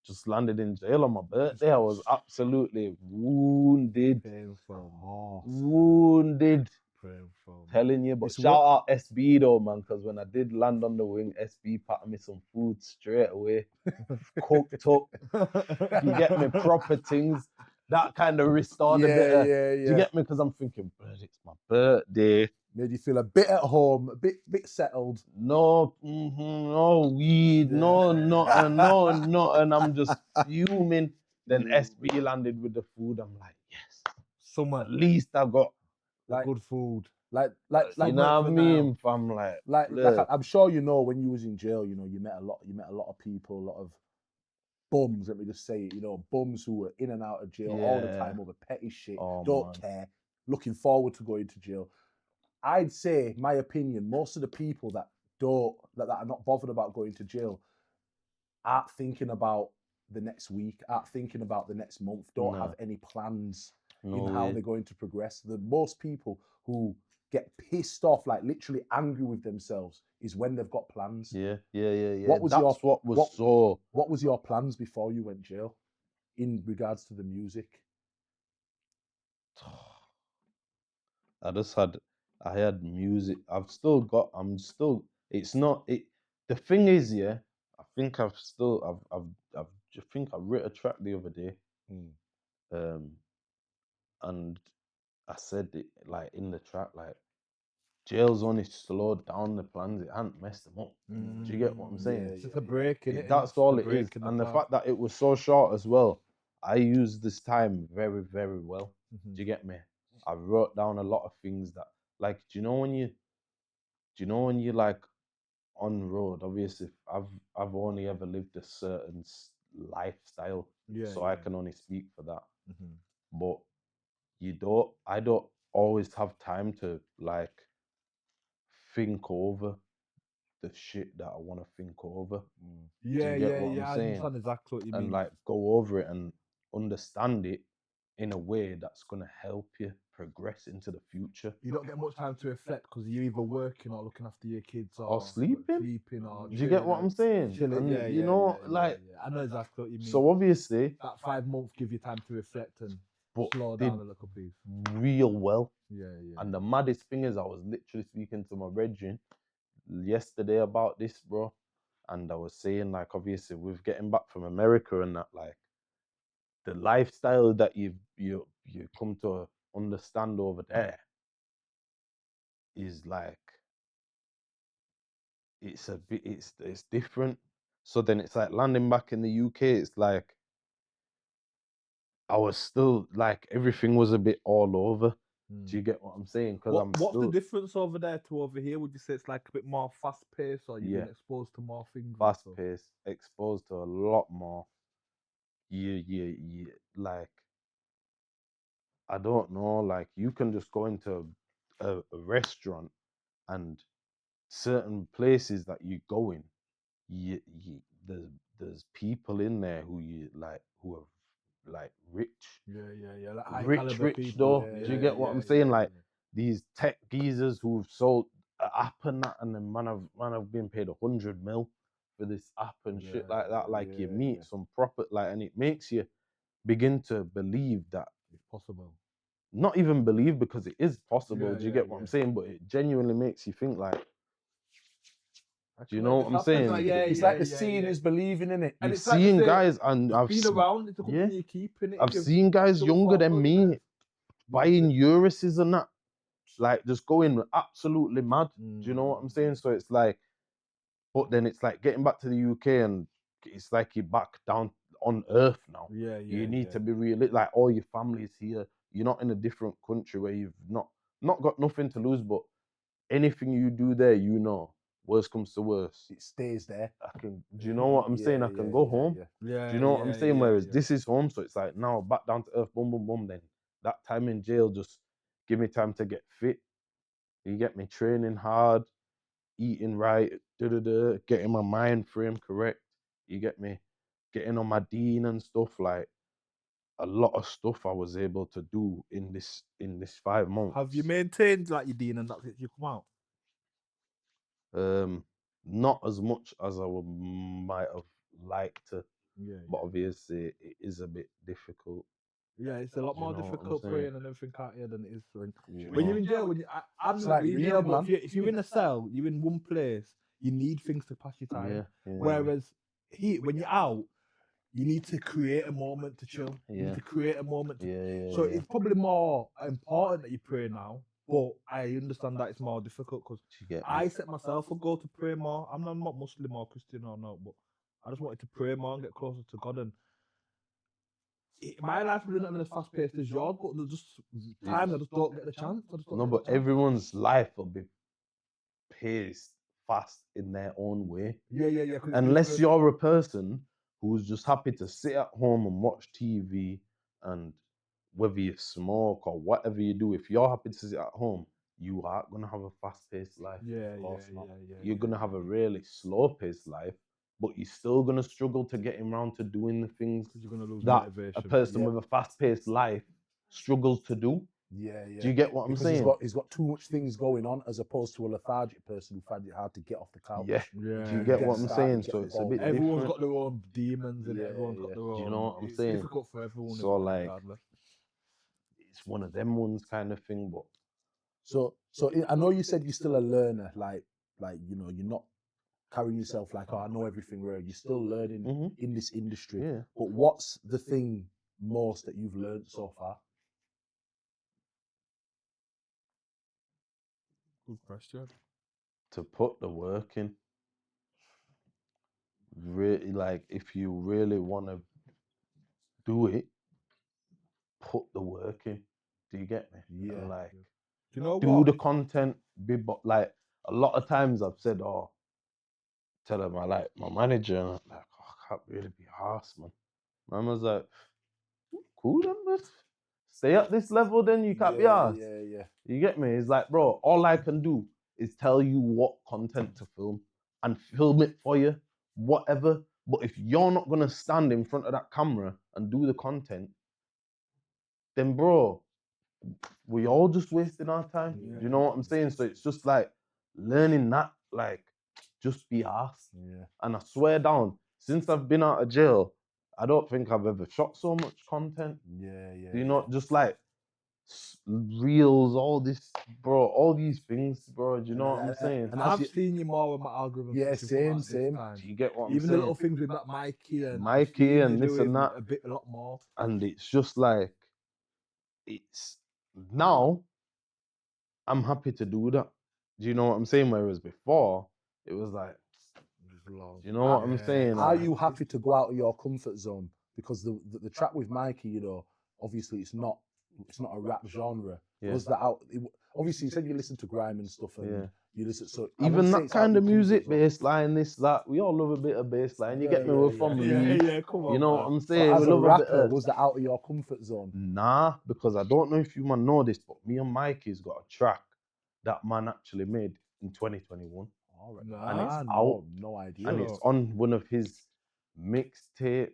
just landed in jail on my birthday. I was absolutely wounded. Wounded. Telling you, but It's shout out SB though, man, because when I did land on the wing, SB patted me some food straight away, cooked up. You get me? Proper things. That kind of restored a bit. Do you get me? Because I'm thinking, "Blood, it's my birthday. Made you feel a bit at home, a bit settled. No, no weed, no, nothing. I'm just fuming. Then SB landed with the food. I'm like, yes, at least I got Like good food. like you know what I mean? I'm like, I'm sure you know when you was in jail, you met a lot of people, a lot of bums, let me just say it, bums who were in and out of jail all the time over petty shit, don't care, looking forward to going to jail. I'd say, my opinion, most of the people that are not bothered about going to jail aren't thinking about the next week, aren't thinking about the next month, don't have any plans in how they're going to progress. The most people who get pissed off, like literally angry with themselves, is when they've got plans. Yeah. What was what was your plans before you went jail in regards to the music? I had music. It's not it. The thing is, yeah, I think I think I wrote a track the other day, and I said it like in the track, like jail's only slowed down the plans. It hadn't messed them up. Do you get what I'm saying? It's just a break in it. That's all it is. And the fact that it was so short as well, I used this time very, very well. Do you get me? I wrote down a lot of things that, like, do you know when you like on road? Obviously, I've only ever lived a certain lifestyle, so I can only speak for that. But I don't always have time to like think over the shit that I want to think over. Do you get what I'm saying? I understand exactly what you and mean. like go over it and understand it in a way that's gonna help you progress into the future. You don't get much time to reflect because you're either working or looking after your kids Or sleeping. or Do you get what I'm saying? chilling. And I know exactly what you mean. so obviously that 5 months give you time to reflect and but slow did down a little piece. real well. Yeah. And the maddest thing is I was literally speaking to my brethren yesterday about this, bro. And I was saying, like, obviously with getting back from America and that, like, the lifestyle that you come to understand over there is like it's different. So then it's like landing back in the UK, it's like I was still like everything was a bit all over. Do you get what I'm saying? Because what's the difference over there to over here? Would you say it's like a bit more fast paced, or you've Yeah. been exposed to more things? fast paced, exposed to a lot more. You like I don't know, like you can just go into a restaurant and certain places that you go in, there's people in there who are like rich, Yeah. Like high rich, caliber rich people. though. Do you get what I'm saying? Like these tech geezers who've sold an app and that, and then man have been paid 100 mil for this app and shit like that. Like you meet some proper and it makes you begin to believe that It's possible. not even believe because it is possible. Yeah, Do you yeah, get what yeah. I'm saying? But it genuinely makes you think like, I do you can know make what I'm this happen, saying? like, It's yeah, like the yeah, seeing yeah. is believing in it. And You've it's like they seen say, guys and it's been around. It's a yeah, company you keep in it. I've seen guys jump younger than forward, me innit? buying Urises and that, like just going absolutely mad. Do you know what I'm saying? Mm. So it's like, but then it's like getting back to the UK and it's like you're back down on earth now. Yeah, You need to be real. Like all your family's here. You're not in a different country where you've not got nothing to lose, but anything you do there, you know, worst comes to worst, It stays there. I can. Do you know what I'm saying? I can go home. Yeah, Do you know what I'm saying? yeah, Whereas yeah. this is home, so it's like now back down to earth, boom, boom, boom. Then that time in jail, just give me time to get fit. You get me training hard, eating right, getting my mind frame correct. You get me getting on my dean and stuff. Like a lot of stuff I was able to do in this 5 months. Have you maintained like your dean and that since you come out? Not as much as might have liked to, Yeah, but obviously it is a bit difficult. yeah. It's a lot Do you more know what I'm difficult saying? praying and everything out here than it is when You when you're know? in jail. I'm It's not like in real, jail, but man. if you're in a cell, you're in one place. You need things to pass your time. Yeah. Whereas when you're out, you need to create a moment to chill. You need to create a moment. So it's probably more important that you pray now. But I understand that it's more difficult because Do you get me? I set myself a goal to pray more. I'm not Muslim or Christian or no, but I just wanted to pray more and get closer to God. And my life would not been as fast paced as yours, but there's just times I just don't get the chance. I just don't No, get but the chance. everyone's life will be paced fast in their own way. Yeah. 'Cause it's Unless different. you're a person who's just happy to sit at home and watch TV, and whether you smoke or whatever you do, if you're happy to sit at home, you are gonna have a fast-paced life. Yeah, Of course not. yeah. You're gonna have a really slow-paced life, but you're still gonna struggle to get around to doing the things Because you're gonna lose that motivation. a person with a fast-paced life struggles to do. Yeah. Do you get what I'm Because saying? he's got too much things going on as opposed to a lethargic person who finds it hard to get off the couch. Yeah. Yeah. Do you get Get what I'm started, saying? get So the it's a ball bit rolling. Everyone's different. got their own demons and Yeah, everyone's got yeah. their own. Do you know what I'm it's saying? difficult for everyone. So, isn't it, like, regardless? It's one of them ones kind of thing, but So I know you said you're still a learner, like you know, you're not carrying yourself like, oh, I know everything real. You're still learning in this industry. yeah. But what's the thing most that you've learned so far? Good question. To put the work in. Really, like, if you really want to do it, put the work in. Do you get me? Yeah. And like, Do you know do what? the content. Like, a lot of times I've said, oh, tell them I like my manager, and I'm like, oh, I can't really be arsed, man. Man was like, cool then, but stay at this level, then you can't be arsed. Yeah. You get me? It's like, bro, all I can do is tell you what content to film and film it for you, whatever. But if you're not gonna stand in front of that camera and do the content, then bro, we all just wasting our time. Yeah. Do you know what I'm saying? So it's just like learning that, like, just be asked. Yeah. And I swear down, since I've been out of jail, I don't think I've ever shot so much content. Yeah. Do you know, just like reels, all this, bro, all these things, bro. Do you know what I'm saying? And I've seen you more with my algorithm. Yeah, since you've come out same. this time. Do you get what I'm Even the saying? little things with that Mikey and Mikey I've seen and you this and doing that. a lot more. And it's just like, it's now I'm happy to do that. Do you know what I'm saying? Whereas before, it was like, do you know what I'm saying? Are Like, you happy to go out of your comfort zone? Because the track with Mikey, you know, obviously it's not a rap genre. Yeah. Was that out? Obviously, you said you listen to grime and stuff, and Yeah. you listen. So I even wouldn't say that it's out kind of your comfort music, zone. bass line, this, that, we all love a bit of bass line. You get me? Yeah, We're yeah, from yeah. Leeds. Come on. You know what I'm But saying? as We a love a bit rapper, of... was that out of your comfort zone? Nah, because I don't know if you man know this, but me and Mikey's got a track that man actually made in 2021. All right. Nah, and it's Ah, out. no idea. And it's on one of his mixtapes.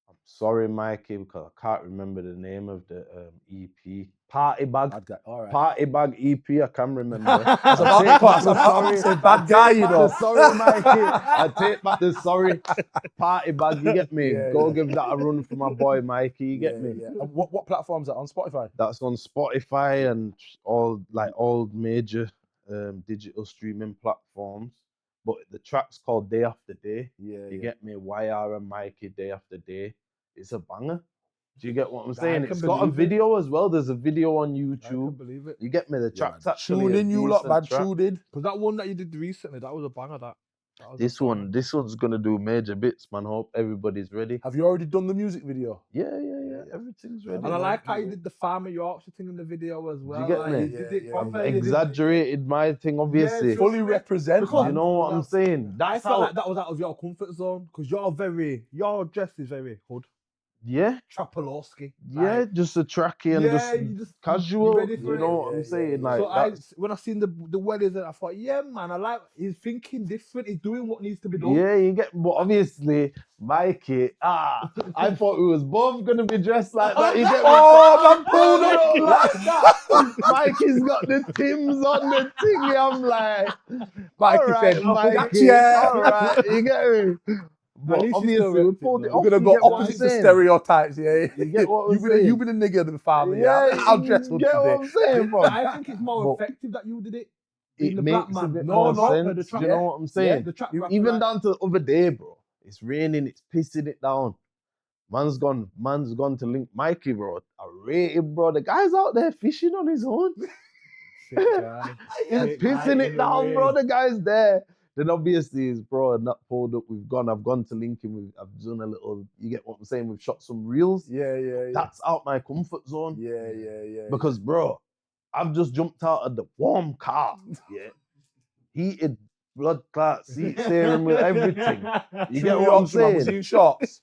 I'm sorry, Mikey, because I can't remember the name of the EP. Party Bag. Bad guy. All right. Party Bag EP, I can remember. I was about to call. sorry. Say bad guy, you know. Sorry, Mikey. I take back the sorry. Party Bag, you get me? Yeah, Go yeah. give that a run for my boy Mikey, you get me? Yeah. And what platform's that on Spotify? That's on Spotify and all major digital streaming platforms. But the track's called Day After Day. Yeah. You get me? YR and Mikey, Day After Day. It's a banger. Do you get what I'm I saying? can It's got a believe it. video as well. There's a video on I can YouTube. believe it. You get me? The track's actually Tune in, you lot, man. track. Tune in. Because that one that you did recently, that was a banger. That was This a banger. one's gonna do major bits, man. Hope everybody's ready. Have you already done the music video? Yeah. Everything's ready. And I Yeah, like how yeah. you did the Farmer Yorkshire thing in the video as well. get like, me? You did it Yeah, proper, I've you did it- exaggerated my thing, obviously. Yeah, Fully represent. Because- you know what I'm saying? I That's felt how. like that was out of your comfort zone because your dress is very hood, Yeah, Trapolowski. yeah. Just a tracky and just casual. ready for You know it. what I'm Yeah, saying? yeah. Like So that's, when I seen the weddings, I thought, yeah, man, I like. He's thinking different. He's doing what needs to be done. yeah, you get. But obviously, Mikey. I thought we was both gonna be dressed like that. You get me? Oh, man, pulled No, up. like that. Mikey's got the Timbs on the thingy. I'm like, Mikey all right, said, Mikey. "Gotcha." All right, you get me? But least he obviously, still we repped it, pulled it though. off. We're gonna you go get what I'm opposite the saying? stereotypes, yeah. You get what I'm you've saying? been a nigger in the farmer, yeah. I'll dress up you get today. what I'm saying, bro? I think it's more But effective that you did it. It the makes black man. a bit No, more no, sense. the Do track- you know what I'm saying? The track Even like, down to the other day, bro. It's raining. It's pissing it down. Man's gone to link Mikey, bro. I rate him, bro. The guy's out there fishing on his own. sick guy. He's Sick guy pissing in it the down, bro. rain. The guy's there. Then obviously his bro and that pulled up. I've gone to link him. I've done a little. You get what I'm saying? We've shot some reels. Yeah. That's out my comfort zone. Yeah. Because, bro, I've just jumped out of the warm car. Yeah. Heated blood clot, seat steering with everything. You get what I'm Yorkshire man, was he saying? in shorts?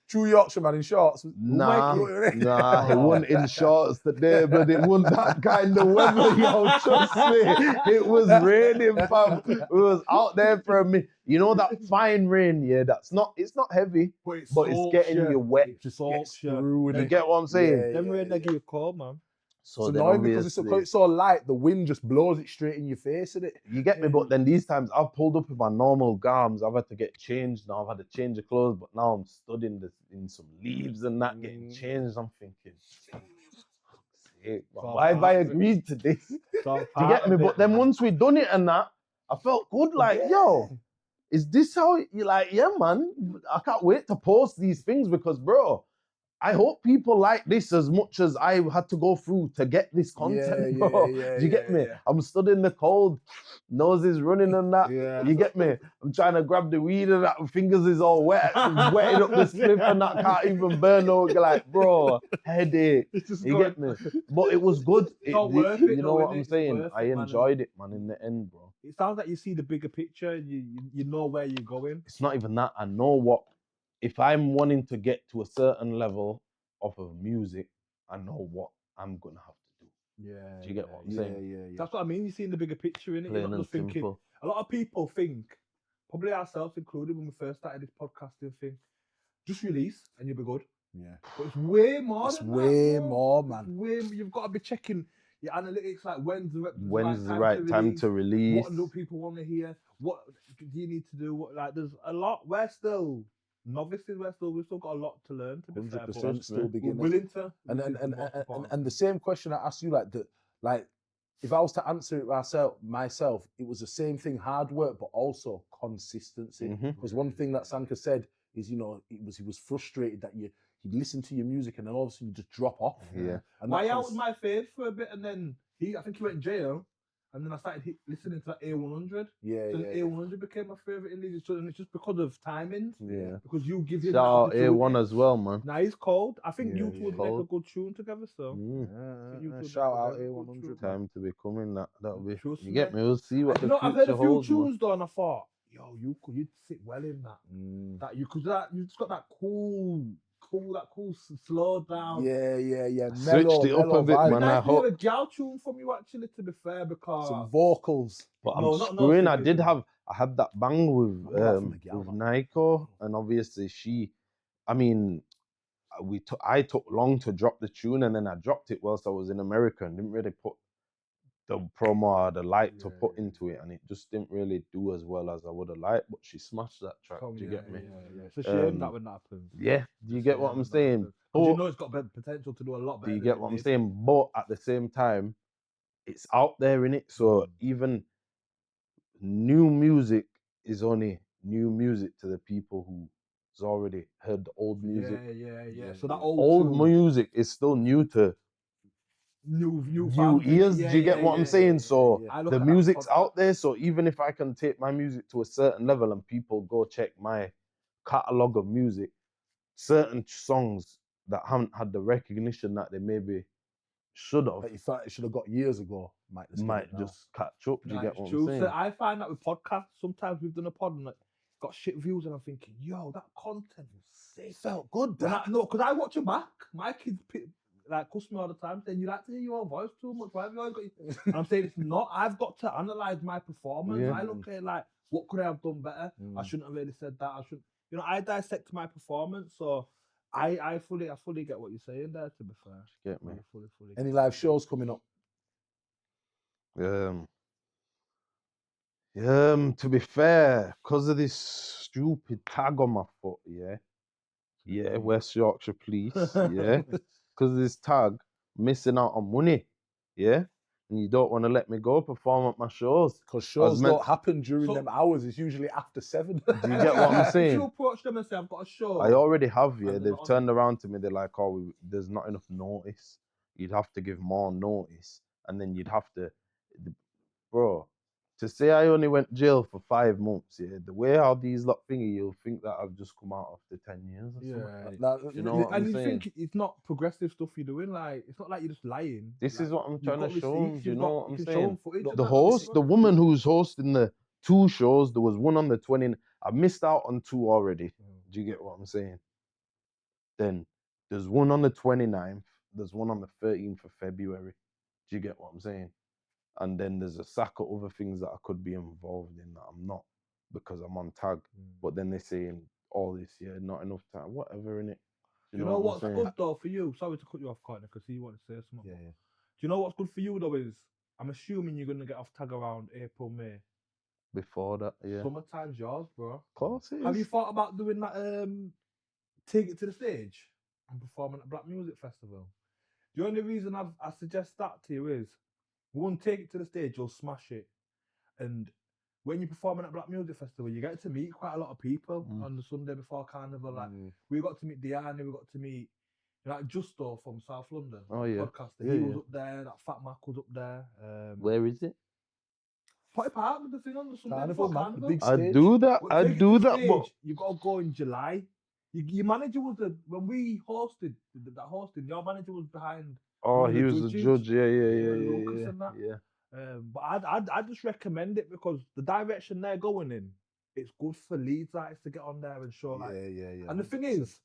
True Yorkshire man in shorts. Nah, Mikey. he wasn't in shorts today, but it wasn't that kind of weather, yo. Trust me, it was raining, fam. It was out there for a minute. You know that fine rain, yeah. It's not heavy, but it's getting you wet. It's soaks you. You get what I'm saying? Them rain they give you cold, man. It's then annoying because obviously- it's so light, the wind just blows it straight in your face, isn't it? You get me? But then these times I've pulled up with my normal garms. I've had to get changed now. I've had to change the clothes, but now I'm stood in some leaves and that getting changed. I'm thinking, why have I agreed to this? Do you get me? But then once we done it and that, I felt good. Like, yo, is this how you like? Yeah, man. I can't wait to post these things because, bro, I hope people like this as much as I had to go through to get this content, bro. Do you get me? I'm stood in the cold, nose is running and that. Yeah. You get me? I'm trying to grab the weed and that, fingers is all wet, wetting up the spliff and that, can't even burn no, like, bro, headache. You get me? But it was good. all worth it you know though, what innit? I'm It's saying? worth I it, man. enjoyed it, man, in the end, bro. It sounds like you see the bigger picture. You know where you're going. It's not even that. I know what, if I'm wanting to get to a certain level of music, I know what I'm gonna have to do. Yeah. Do you get what I'm saying? Yeah. That's what I mean. You're seeing the bigger picture, innit? You're Plain not and just thinking. simple. A lot of people think, probably ourselves included, when we first started this podcasting thing, just release and you'll be good. Yeah. But it's way more. It's than way that, bro. more, man. You've got to be checking your analytics, like when's the right time to release? What do people want to hear? What do you need to do? What, like, there's a lot. We're still novices. We've still got a lot to learn. To be fair, but 100% still we're beginners. willing to. And the same question I asked you, like if I was to answer it myself, it was the same thing: hard work, but also consistency. Because one thing that Sanka said is, he was frustrated that he'd listen to your music and then all of a sudden you just drop off. Yeah. And Why out was my fave for a bit, and then I think he went in jail, and then I started listening to that A100. Yeah, So yeah. A100 became my favorite in these, and it's just because of timings. Yeah. Because you give him Shout out that opportunity. A1 as well, man. Now he's cold. I think Yeah, you two would yeah. make a good tune together. So Shout out A100. Time to be coming. That'll be. Trust You get me. me? We'll see what the I've heard future a few holds, man. tunes though, and I thought, yo, you'd sit well in that. That you've just got that cool cool, slow down. Yeah. Switched it up a bit, vibe. man. I Nice to hear hope. a gal tune from you, actually. To be fair, because Some vocals. But I'm no, not no screwing. I singing. had that bang with I'm not from a gal, man. Nico, and obviously she. I mean, I took long to drop the tune, and then I dropped it whilst I was in America, and didn't really put the promo or the light to put into it, and it just didn't really do as well as I would have liked. But she smashed that track. Do you get me? Yeah. It's a shame that when that happens. Yeah. Do you get what I'm saying? Because you But know it's got potential to do a lot better. do you than get it what I'm did. saying? But at the same time, it's out there in it. So even new music is only new music to the people who's already heard the old music. Yeah. So that old tune, music is still new to new new fans, innit? ears. Do you get what I'm saying? So I look the at that music's podcast. out there. So even if I can take my music to a certain level and people go check my catalog of music, certain songs that haven't had the recognition that they maybe should have That you thought it should have got years ago. Might just catch up. Do you Nah, get it's what true. I'm saying? So I find that with podcasts, sometimes we've done a pod and like, got shit views, and I'm thinking, yo, that content was sick. It felt good. When because I watch it back. My kids like cuss me all the time, saying you like to hear your own voice too much. Why have you always got? And I'm saying it's not. I've got to analyze my performance. Yeah. I look at it like, what could I have done better? I shouldn't have really said that. I should, I dissect my performance. So I fully get what you're saying there. To be fair, Get me? fully. Any live shows coming up? To be fair, because of this stupid tag on my foot, West Yorkshire Police, because of this tag, missing out on money, and you don't want to let me go perform at my shows. Because shows don't happen during them hours. It's usually after 7. Do you get what I'm If saying? you approach them and say, I've got a show. I already have, and they're They've not on turned around to me. They're like, oh, there's not enough notice. You'd have to give more notice. And then you'd have to, bro, to say I only went jail for 5 months, the way how these lot thingy, you'll think that I've just come out after 10 years or something. You know what I'm and you saying? think it's not progressive stuff you're doing. Like, it's not like you're just lying. This is what I'm trying to show them. Do you know what I'm Show saying? them footage and The that, host, the woman who's hosting the 2 shows, there was one on the 20th. I missed out on 2 already. Do you get what I'm saying? Then there's one on the 29th. There's one on the 13th of February. Do you get what I'm saying? And then there's a sack of other things that I could be involved in that I'm not because I'm on tag. But then they're saying all this year, not enough time, whatever in it. Do you know what's good though for you? Sorry to cut you off, Courtney, because you want to say something. Yeah. Do you know what's good for you though is I'm assuming you're gonna get off tag around April, May. Before that, yeah. Summertime's yours, bro. Of course it is. Have you thought about doing that? Take it to the stage and performing at Black Music Festival. The only reason I suggest that to you is, one, take it to the stage, you'll smash it, and when you're performing at Black Music Festival, you get to meet quite a lot of people on the Sunday before Carnival. Like we got to meet Diana, we got to meet like Justo from South London. Oh yeah, podcaster. He was up there. That Fat Mac was up there. Where is it? Potty Park with the thing on the Sunday Carnival, before man. The Carnival. big I stage. do that. But I take it do to the that. But stage, you got to go in July. Your manager was when we hosted that hosting. Your manager was behind. oh, he was a judge. Yeah. Lucas and that. But I'd just recommend it because the direction they're going in, it's good for Leeds artists to get on there and show. Yeah. And the thing is,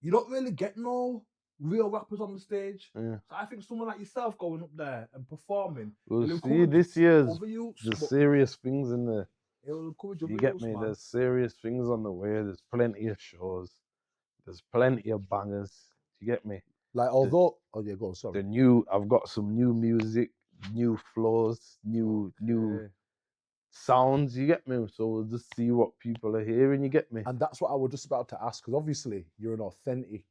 you don't really get no real rappers on the stage. Yeah. So I think someone like yourself going up there and performing. We'll will see this year's other youths, there's but serious things in the. it will encourage other You get youths, me? man. There's serious things on the way. There's plenty of shows. There's plenty of bangers. You get me? Like although, go on, sorry. I've got some new music, new flows, new sounds. You get me? So we'll just see what people are hearing. You get me? And that's what I was just about to ask, because obviously you're an authentic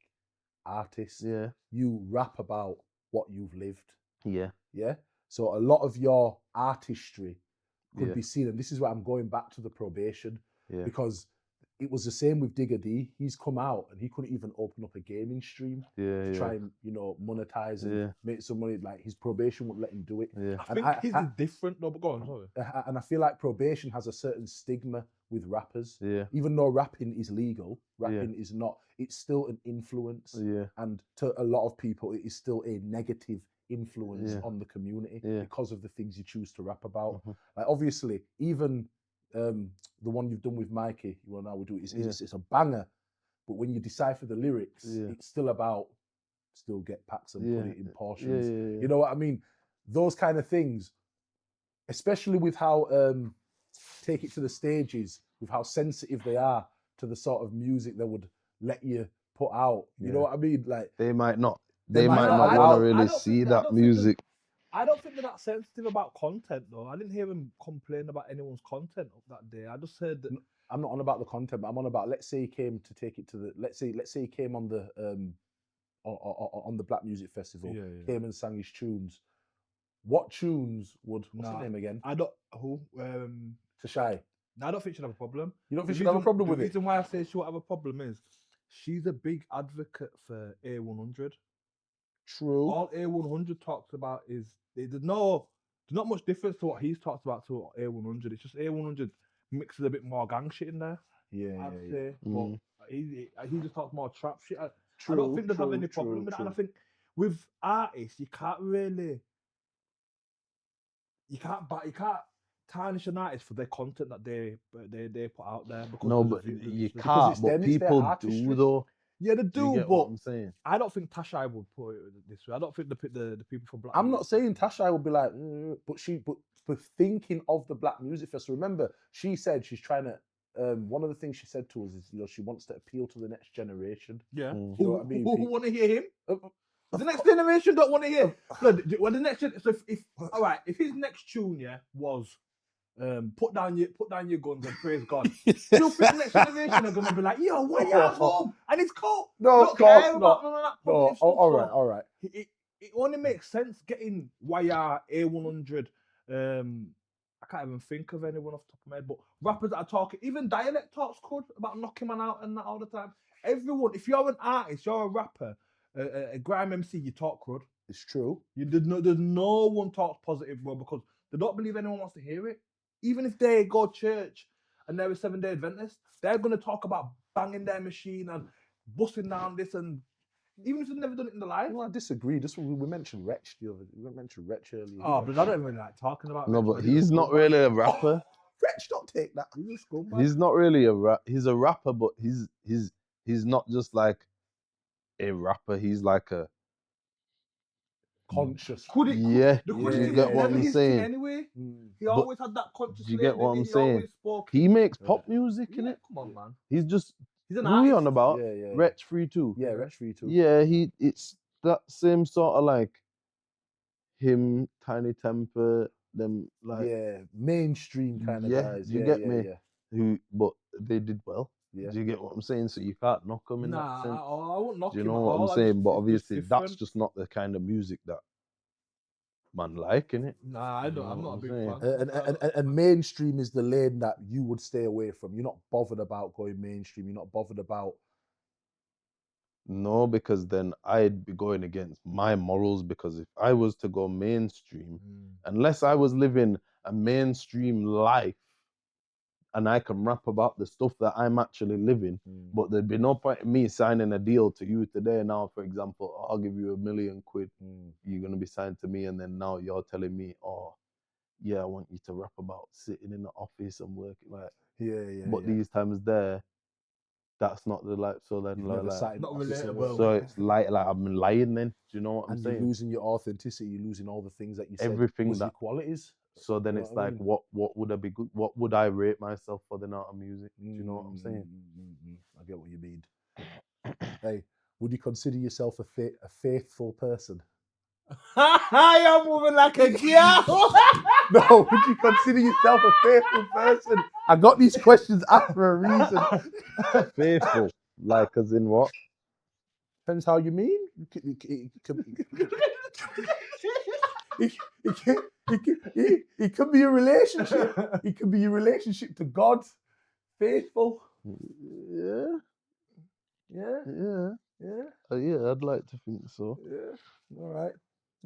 artist. Yeah. You rap about what you've lived. Yeah. Yeah. So a lot of your artistry could Yeah. be seen, and this is where I'm going back to the probation, Yeah. because it was the same with Digger D. He's come out and he couldn't even open up a gaming stream to try and monetize and make some money. Like his probation wouldn't let him do it. Yeah. I think his is different. No, but go on, sorry. And I feel like probation has a certain stigma with rappers. Yeah. Even though rapping is legal, rapping is not. It's still an influence. Yeah. And to a lot of people, it is still a negative influence on the community because of the things you choose to rap about. Like obviously, even the one you've done with Mikey, now we do it. It's a banger, But when you decipher the lyrics, it's still about still get packs and put it in portions. You know what I mean? Those kind of things, especially with how Take It to the Stages, with how sensitive they are to the sort of music they would let you put out. You know what I mean? Like they might not They might not want to allow- really see that music. I don't think they're that sensitive about content, though. I didn't hear them complain about anyone's content of that day. I just heard that. I'm not on about the content, but I'm on about, let's say he came to take it to the, let's say he came on the on the Black Music Festival, came and sang his tunes. What tunes would, what's his name again? I don't, Tashai. No, I don't think she'd have a problem. You don't think she'd have a problem with it? it? The reason why I say she won't have a problem is she's a big advocate for A100. True. All A100 talks about is there's not much difference to what he's talked about to A100. It's just A100 mixes a bit more gang shit in there. I'd say. But he just talks more trap shit. I don't think they'd have any problem with that. And I think with artists, you can't tarnish an artist for their content that they put out there. No, but you can't. But people do though. Yeah, they do, but but I'm saying? I don't think Tashai would put it this way. I don't think the people from Black. I'm not saying Tashai would be like, but for thinking of the Black Music Festival. Remember, she said she's trying to. One of the things she said to us is, she wants to appeal to the next generation. Yeah, you know what I mean? Who want to hear him? The next generation don't want to hear. Look, when the next so if all right, if his next tune was. Put down your guns and praise God. You think the next generation are gonna be like, yo, what you home? And it's cool. No, of course not. No, all right. It only makes sense getting YR A100. I can't even think of anyone off the top of my head, but rappers that are talking, even dialect talks could about knocking man out and that all the time. Everyone, if you're an artist, you're a rapper, a grime MC, you talk crud. It's true. There's no one talks positive, bro, because they don't believe anyone wants to hear it. Even if they go to church and they're a 7-day Adventist, they're going to talk about banging their machine and busting down this, and even if they've never done it in their life. Well, I disagree. We mentioned Wretch the other. We mentioned Wretch earlier. Oh, but I don't even like talking about. No, Wretch, but he's not really a rapper. Wretch, don't take that. He's not really a rap. He's a rapper, but he's not just like a rapper. He's like a conscious. You get what I'm saying? Anyway, he always had that conscious. You get what I'm saying? He makes pop music, innit? Come on, man. He's just. He's an who artist. you on about? Yeah. Wretch 3-2. Yeah, Wretch 3-2. Yeah, it's that same sort of like him, Tiny Temper, them like mainstream kind of guys. You get me? But they did well. Yeah. Do you get what I'm saying? So you can't knock them in that sense. I won't knock Do you him know at what all. I'm saying? But it's obviously, different. that's just not the kind of music that man like, innit? Nah, I don't. I'm not a big fan. And mainstream is the lane that you would stay away from. You're not bothered about going mainstream. You're not bothered about. No, because then I'd be going against my morals. Because if I was to go mainstream, unless I was living a mainstream life, and I can rap about the stuff that I'm actually living, but there'd be no point in me signing a deal to you today. Now, for example, I'll give you £1 million. You're gonna be signed to me, and then now you're telling me, oh, yeah, I want you to rap about sitting in the office and working like. But these times there, that's not the life. So then, like, not relatable. So it's like I'm lying. Then, do you know what I'm saying? You're losing your authenticity. You're losing all the things that you said. Everything your qualities. So then it's like, what would I be good? What would I rate myself for the art of music? Do you know what I'm saying? I get what you mean. Hey, would you consider yourself a faithful person? I am moving like a girl. No, would you consider yourself a faithful person? I got these questions after a reason. Faithful, like as in what? Depends how you mean. It could be a relationship. It could be a relationship to God. Faithful. Yeah. I'd like to think so. Yeah. All right.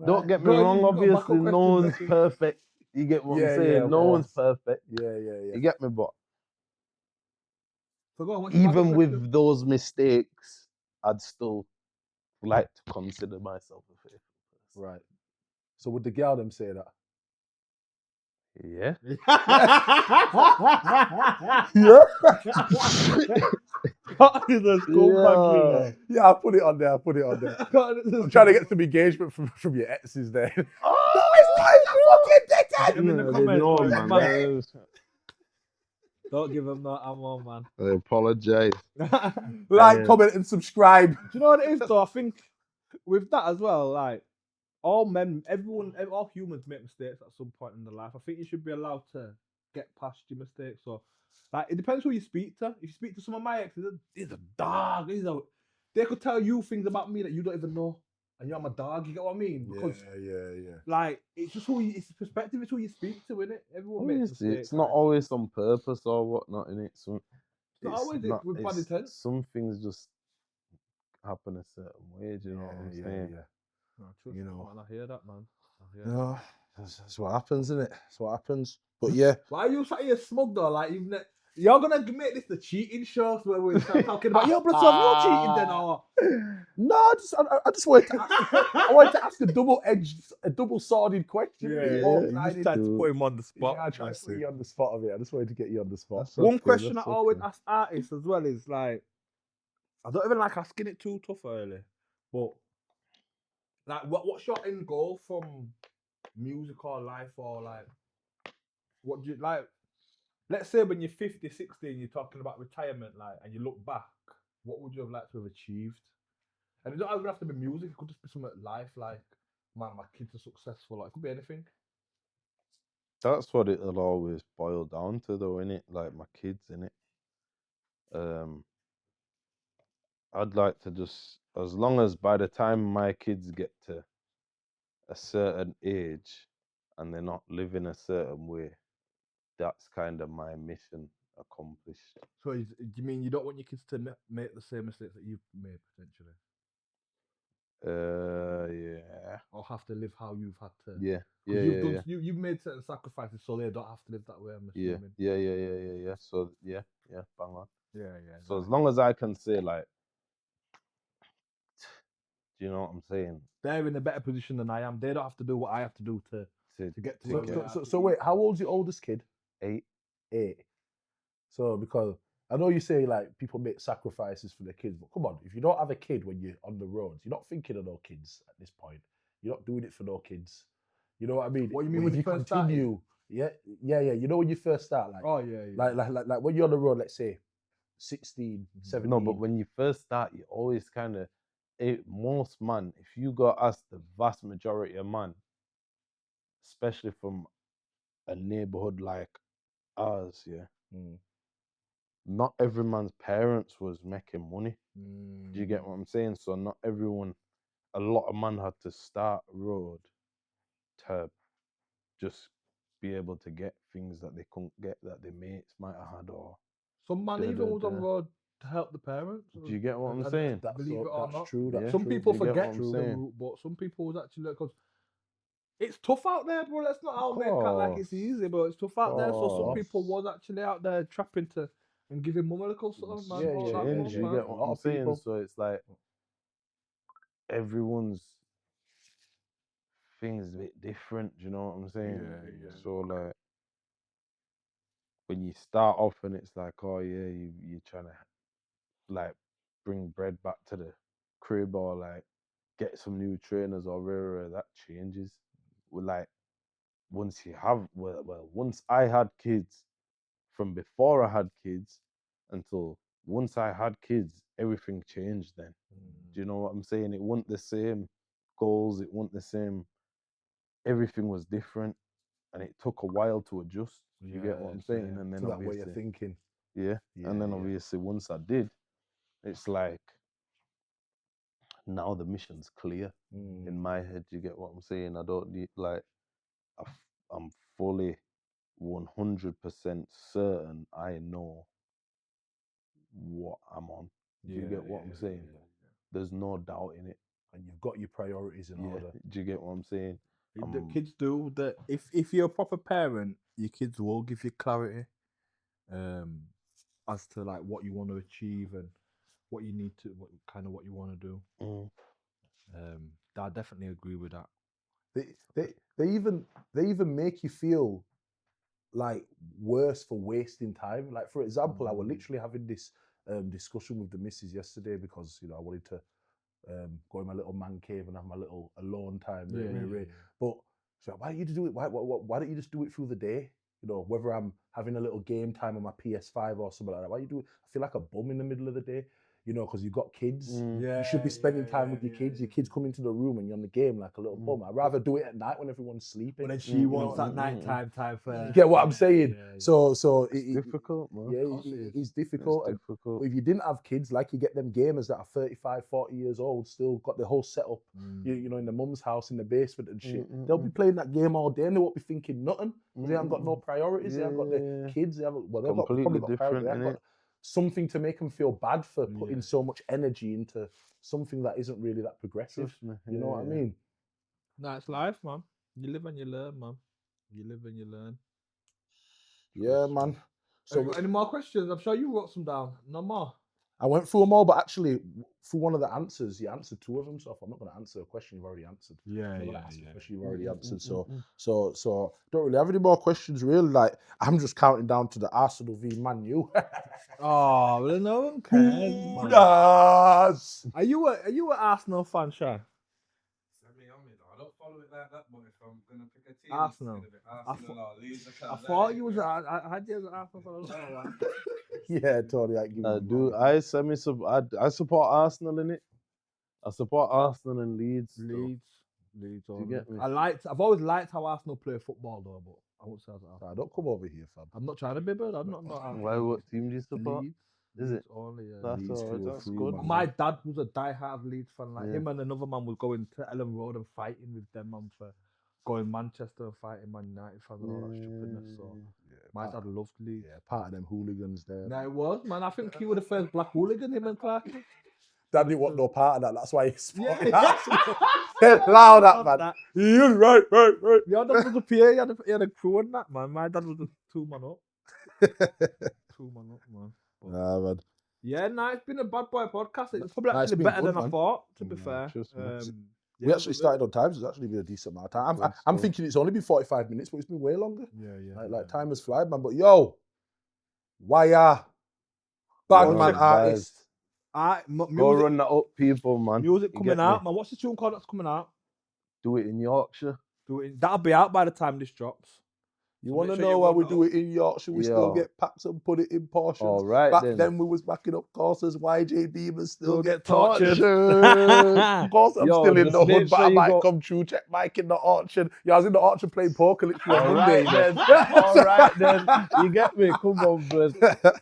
Don't get me wrong. Obviously, no one's perfect. You get what I'm saying? No one's perfect. Yeah. You get me? But So even with those mistakes, I'd still like to consider myself a faithful person. Right. So would the girl them say that? Yeah. Scott is a scumbag, you know. Yeah, I put it on there. Scott is a I'm trying to get scumbag. some engagement from your exes there. Oh, No, it's not. It's a Get fucking him in the no, comments, no, boy, man. man. Don't give him no ammo, man. I apologize. dickhead. Like, Yeah. comment, and subscribe. Do you know what it is though? I think with that as well, like all men, all humans make mistakes at some point in their life. I think you should be allowed to get past your mistakes. So, like, it depends who you speak to. If you speak to some of my exes, he's a dog. They could tell you things about me that you don't even know, and you're my dog. You get what I mean? Because Yeah. like it's just it's the perspective. It's who you speak to, innit? Everyone makes Obviously, mistakes. it's not like, always on purpose or whatnot, in it. So it's not always it with bad intent. some things just happen a certain way. Do you know what I'm saying? No, trust You me, know. man, I hear that, man. I hear that. No, that's what happens, isn't it? That's what happens. But yeah, Why are you sat here smug though? Like you're gonna make this the cheating show where we start talking about yo, but you're cheating then or no, I just wanted to ask. I wanted to ask a double-sworded question. Yeah, I you tried to do. put him on the spot. Yeah, I tried to put you on the spot of it. I just wanted to get you on the spot. That's One okay, question I that's always okay. ask artists as well is like, I don't even like asking it too tough early, but like, what's your end goal from music or life or like, what do you like? Let's say when you're 50, 60 and you're talking about retirement, like, and you look back, what would you have liked to have achieved? And it don't even have to be music, it could just be something life, like, man, my kids are successful, like, it could be anything. That's what it'll always boil down to, though, innit? Like my kids, innit? I'd like to just, as long as by the time my kids get to a certain age and they're not living a certain way, that's kind of my mission accomplished. So, do you mean you don't want your kids to make the same mistakes that you've made, potentially? Yeah. Or have to live how you've had to? Yeah. Because Yeah. you've made certain sacrifices so they don't have to live that way, I'm Yeah. assuming. Yeah. So, yeah, bang on. Yeah. So, as long as I can say, like, do you know what I'm saying? They're in a better position than I am. They don't have to do what I have to do to get to where we are. So wait, how old's your oldest kid? 8. 8. So because I know you say like people make sacrifices for their kids, but come on, if you don't have a kid when you're on the roads, you're not thinking of no kids at this point. You're not doing it for no kids. You know what I mean? What you mean But when if you first started? continue, yeah. You know when you first start, like, Oh yeah. like when you're on the road, let's say 16, 17. No, but when you first start, you always kind of, most man, if you go ask the vast majority of man, especially from a neighborhood like ours, yeah, not every man's parents was making money. Do you get what I'm saying? So not everyone, a lot of man had to start road to just be able to get things that they couldn't get that their mates might have had, or Some man even was on da. road to help the parents. Do you get what I'm and saying? Believe it or not, true. That's some true. people Do you get forget what I'm the saying? route, but some people was actually because it's tough out there, bro. Let's not all make out like it's easy, but it's tough out there. So some people was actually out there trapping to and giving mum a little something, man. Yeah, all that Change, much, you man. get A what lot I'm of saying? people. So it's like everyone's things a bit different. Do you know what I'm saying? Yeah. So like when you start off and it's like, oh yeah, you're trying to like bring bread back to the crib or like get some new trainers or whatever, that changes. Well, like once you have once I had kids, from before I had kids until once I had kids, everything changed then. Do you know what I'm saying? It wasn't the same goals, it wasn't the same, everything was different and it took a while to adjust. You get what I'm saying? And then To that way obviously of thinking. yeah. And then obviously once I did, it's like now the mission's clear in my head. You get what I'm saying? I don't need like I'm fully 100% certain I know what I'm on. Do you get what I'm saying? There's no doubt in it. And you've got your priorities in order. Do you get what I'm saying? The kids do that. If you're a proper parent, your kids will give you clarity, as to like what you want to achieve and what you need to, what you want to do. I definitely agree with that. They even make you feel like worse for wasting time. Like for example, I was literally having this discussion with the missus yesterday because I wanted to go in my little man cave and have my little alone time. But she's like, why don't you do it? Why don't you just do it through the day? Whether I'm having a little game time on my PS5 or something like that. Why you do it? I feel like a bum in the middle of the day. Because you've got kids. You should be spending time with your kids. Your kids come into the room and you're on the game like a little bum. I'd rather do it at night when everyone's sleeping. But then she wants that nighttime time for. You get what I'm saying? So It's difficult, man. Yeah, it's difficult. It's difficult. But if you didn't have kids, like you get them gamers that are 35, 40 years old, still got the whole setup, in the mum's house in the basement and shit. They'll be playing that game all day and they won't be thinking nothing. They haven't got no priorities. They haven't got their kids. They've probably got priorities. They haven't got something to make them feel bad for putting so much energy into something that isn't really that progressive. You know what I mean? No, it's life, man. You live and you learn, man. You live and you learn. Yeah, man. So any more questions? I'm sure you wrote some down. No more. I went through them all, but actually, through one of the answers, you answered 2 of them. So if I'm not going to answer a question you've already answered. Question you've already answered. So don't really have any more questions, really. Like, I'm just counting down to the Arsenal v Man U. Oh, well, no one cares. Yes. Are you an Arsenal fan, Sha? I don't follow it like that, but if I'm gonna pick a team, Arsenal. it's gonna be Arsenal or Leeds. I thought you was. I had you as an Arsenal fan. I don't know why. Yeah, totally. I support Arsenal in it. I support Arsenal and Leeds. Leeds. Do you get me? I've always liked how Arsenal play football, though. But I won't say that. Don't come over here, fam. I'm not trying to be bad. I'm not. Why? What team do you support? Leeds. Is it? Only, That's Leeds all right. feel That's free, good. man. My dad was a die-hard Leeds fan. Like Yeah. him and another man was going to Ellen Road and fighting with them man for going Manchester and fighting Man United fans and all that stupidness. So my dad loved Leeds. Yeah, part of them hooligans there. No, it was, man. I think he was the first black hooligan, him and Clark. Dad didn't want no part of that. That's why he's Yeah. loud at man. Yeah, right. Your dad was a PA, he had a crew and that, man. My dad was a 2-man up. 2-man up, man. But Nah, man. yeah, it's been a bad boy podcast. It's probably Nah, it's actually been better good, than I man. thought, to be Nah, fair. trust me. We actually started on time, so it's actually been a decent amount of time. That's I'm cool. thinking it's only been 45 minutes, but it's been way longer. Yeah. Like time has flied, man. But yo, why Bagman Yo, artist? Go Music, run that up, people, man. music You coming get out, me? man. What's the tune called that's coming out? Do it in Yorkshire. That'll be out by the time this drops. You So want to make sure know you why run we that do up. it in Yorkshire? We still get packs and put it in portions. All right, Back then. then we was backing up courses. YJ Beamer still Still get get tortured. tortured. Of course, I'm Yo, still in just the make hood, but sure I you might go- come true. Check Mike in the orchard. Yeah, I was in the orchard playing poker literally on All Monday. right, then. All right, then. You get me? Come on, bro.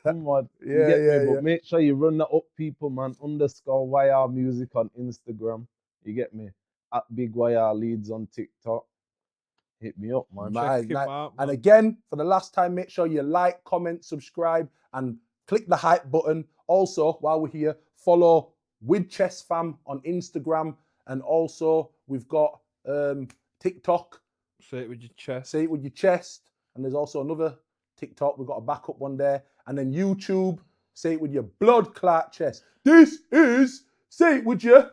Come on. You Yeah, get me? yeah. But make sure you run that up, people, man. _YR Music on Instagram. You get me? At Big YR Leads on TikTok. Hit me up, man. Nice, Check him nice. out, And man. again, for the last time, make sure you like, comment, subscribe, and click the hype button. Also, while we're here, follow with Chess Fam on Instagram, and also we've got TikTok. Say it with your chest. Say it with your chest. And there's also another TikTok. We've got a backup one there. And then YouTube. Say it with your blood clot chest. This is Say It With Your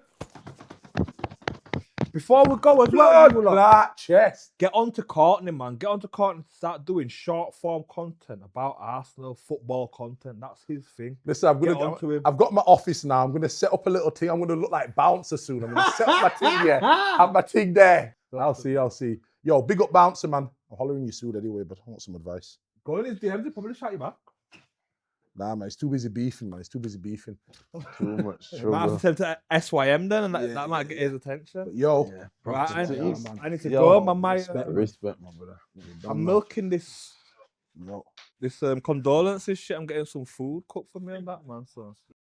Before we go as well, Blood you lot, Clot Chest. get on to Courtney, man. Get on to Courtney and start doing short form content about Arsenal football content. That's his thing. Listen, Get onto him. I've got my office now. I'm going to set up a little thing. I'm going to look like Bouncer soon. I'm going to set up my thing here. Have my thing there. I'll see. Yo, big up Bouncer, man. I'm hollering you soon anyway, but I want some advice. Go in his DMs, he'll probably shout you back. Nah, man, he's too busy beefing, man. Too much You might have sugar. to send to SYM then, and that, Yeah, that might get his attention. But yo, Yeah, Right, I, property. I need to Yo, go, man. Respect, my brother. I'm milking this yo. condolences shit. I'm getting some food cooked for me and that, man. So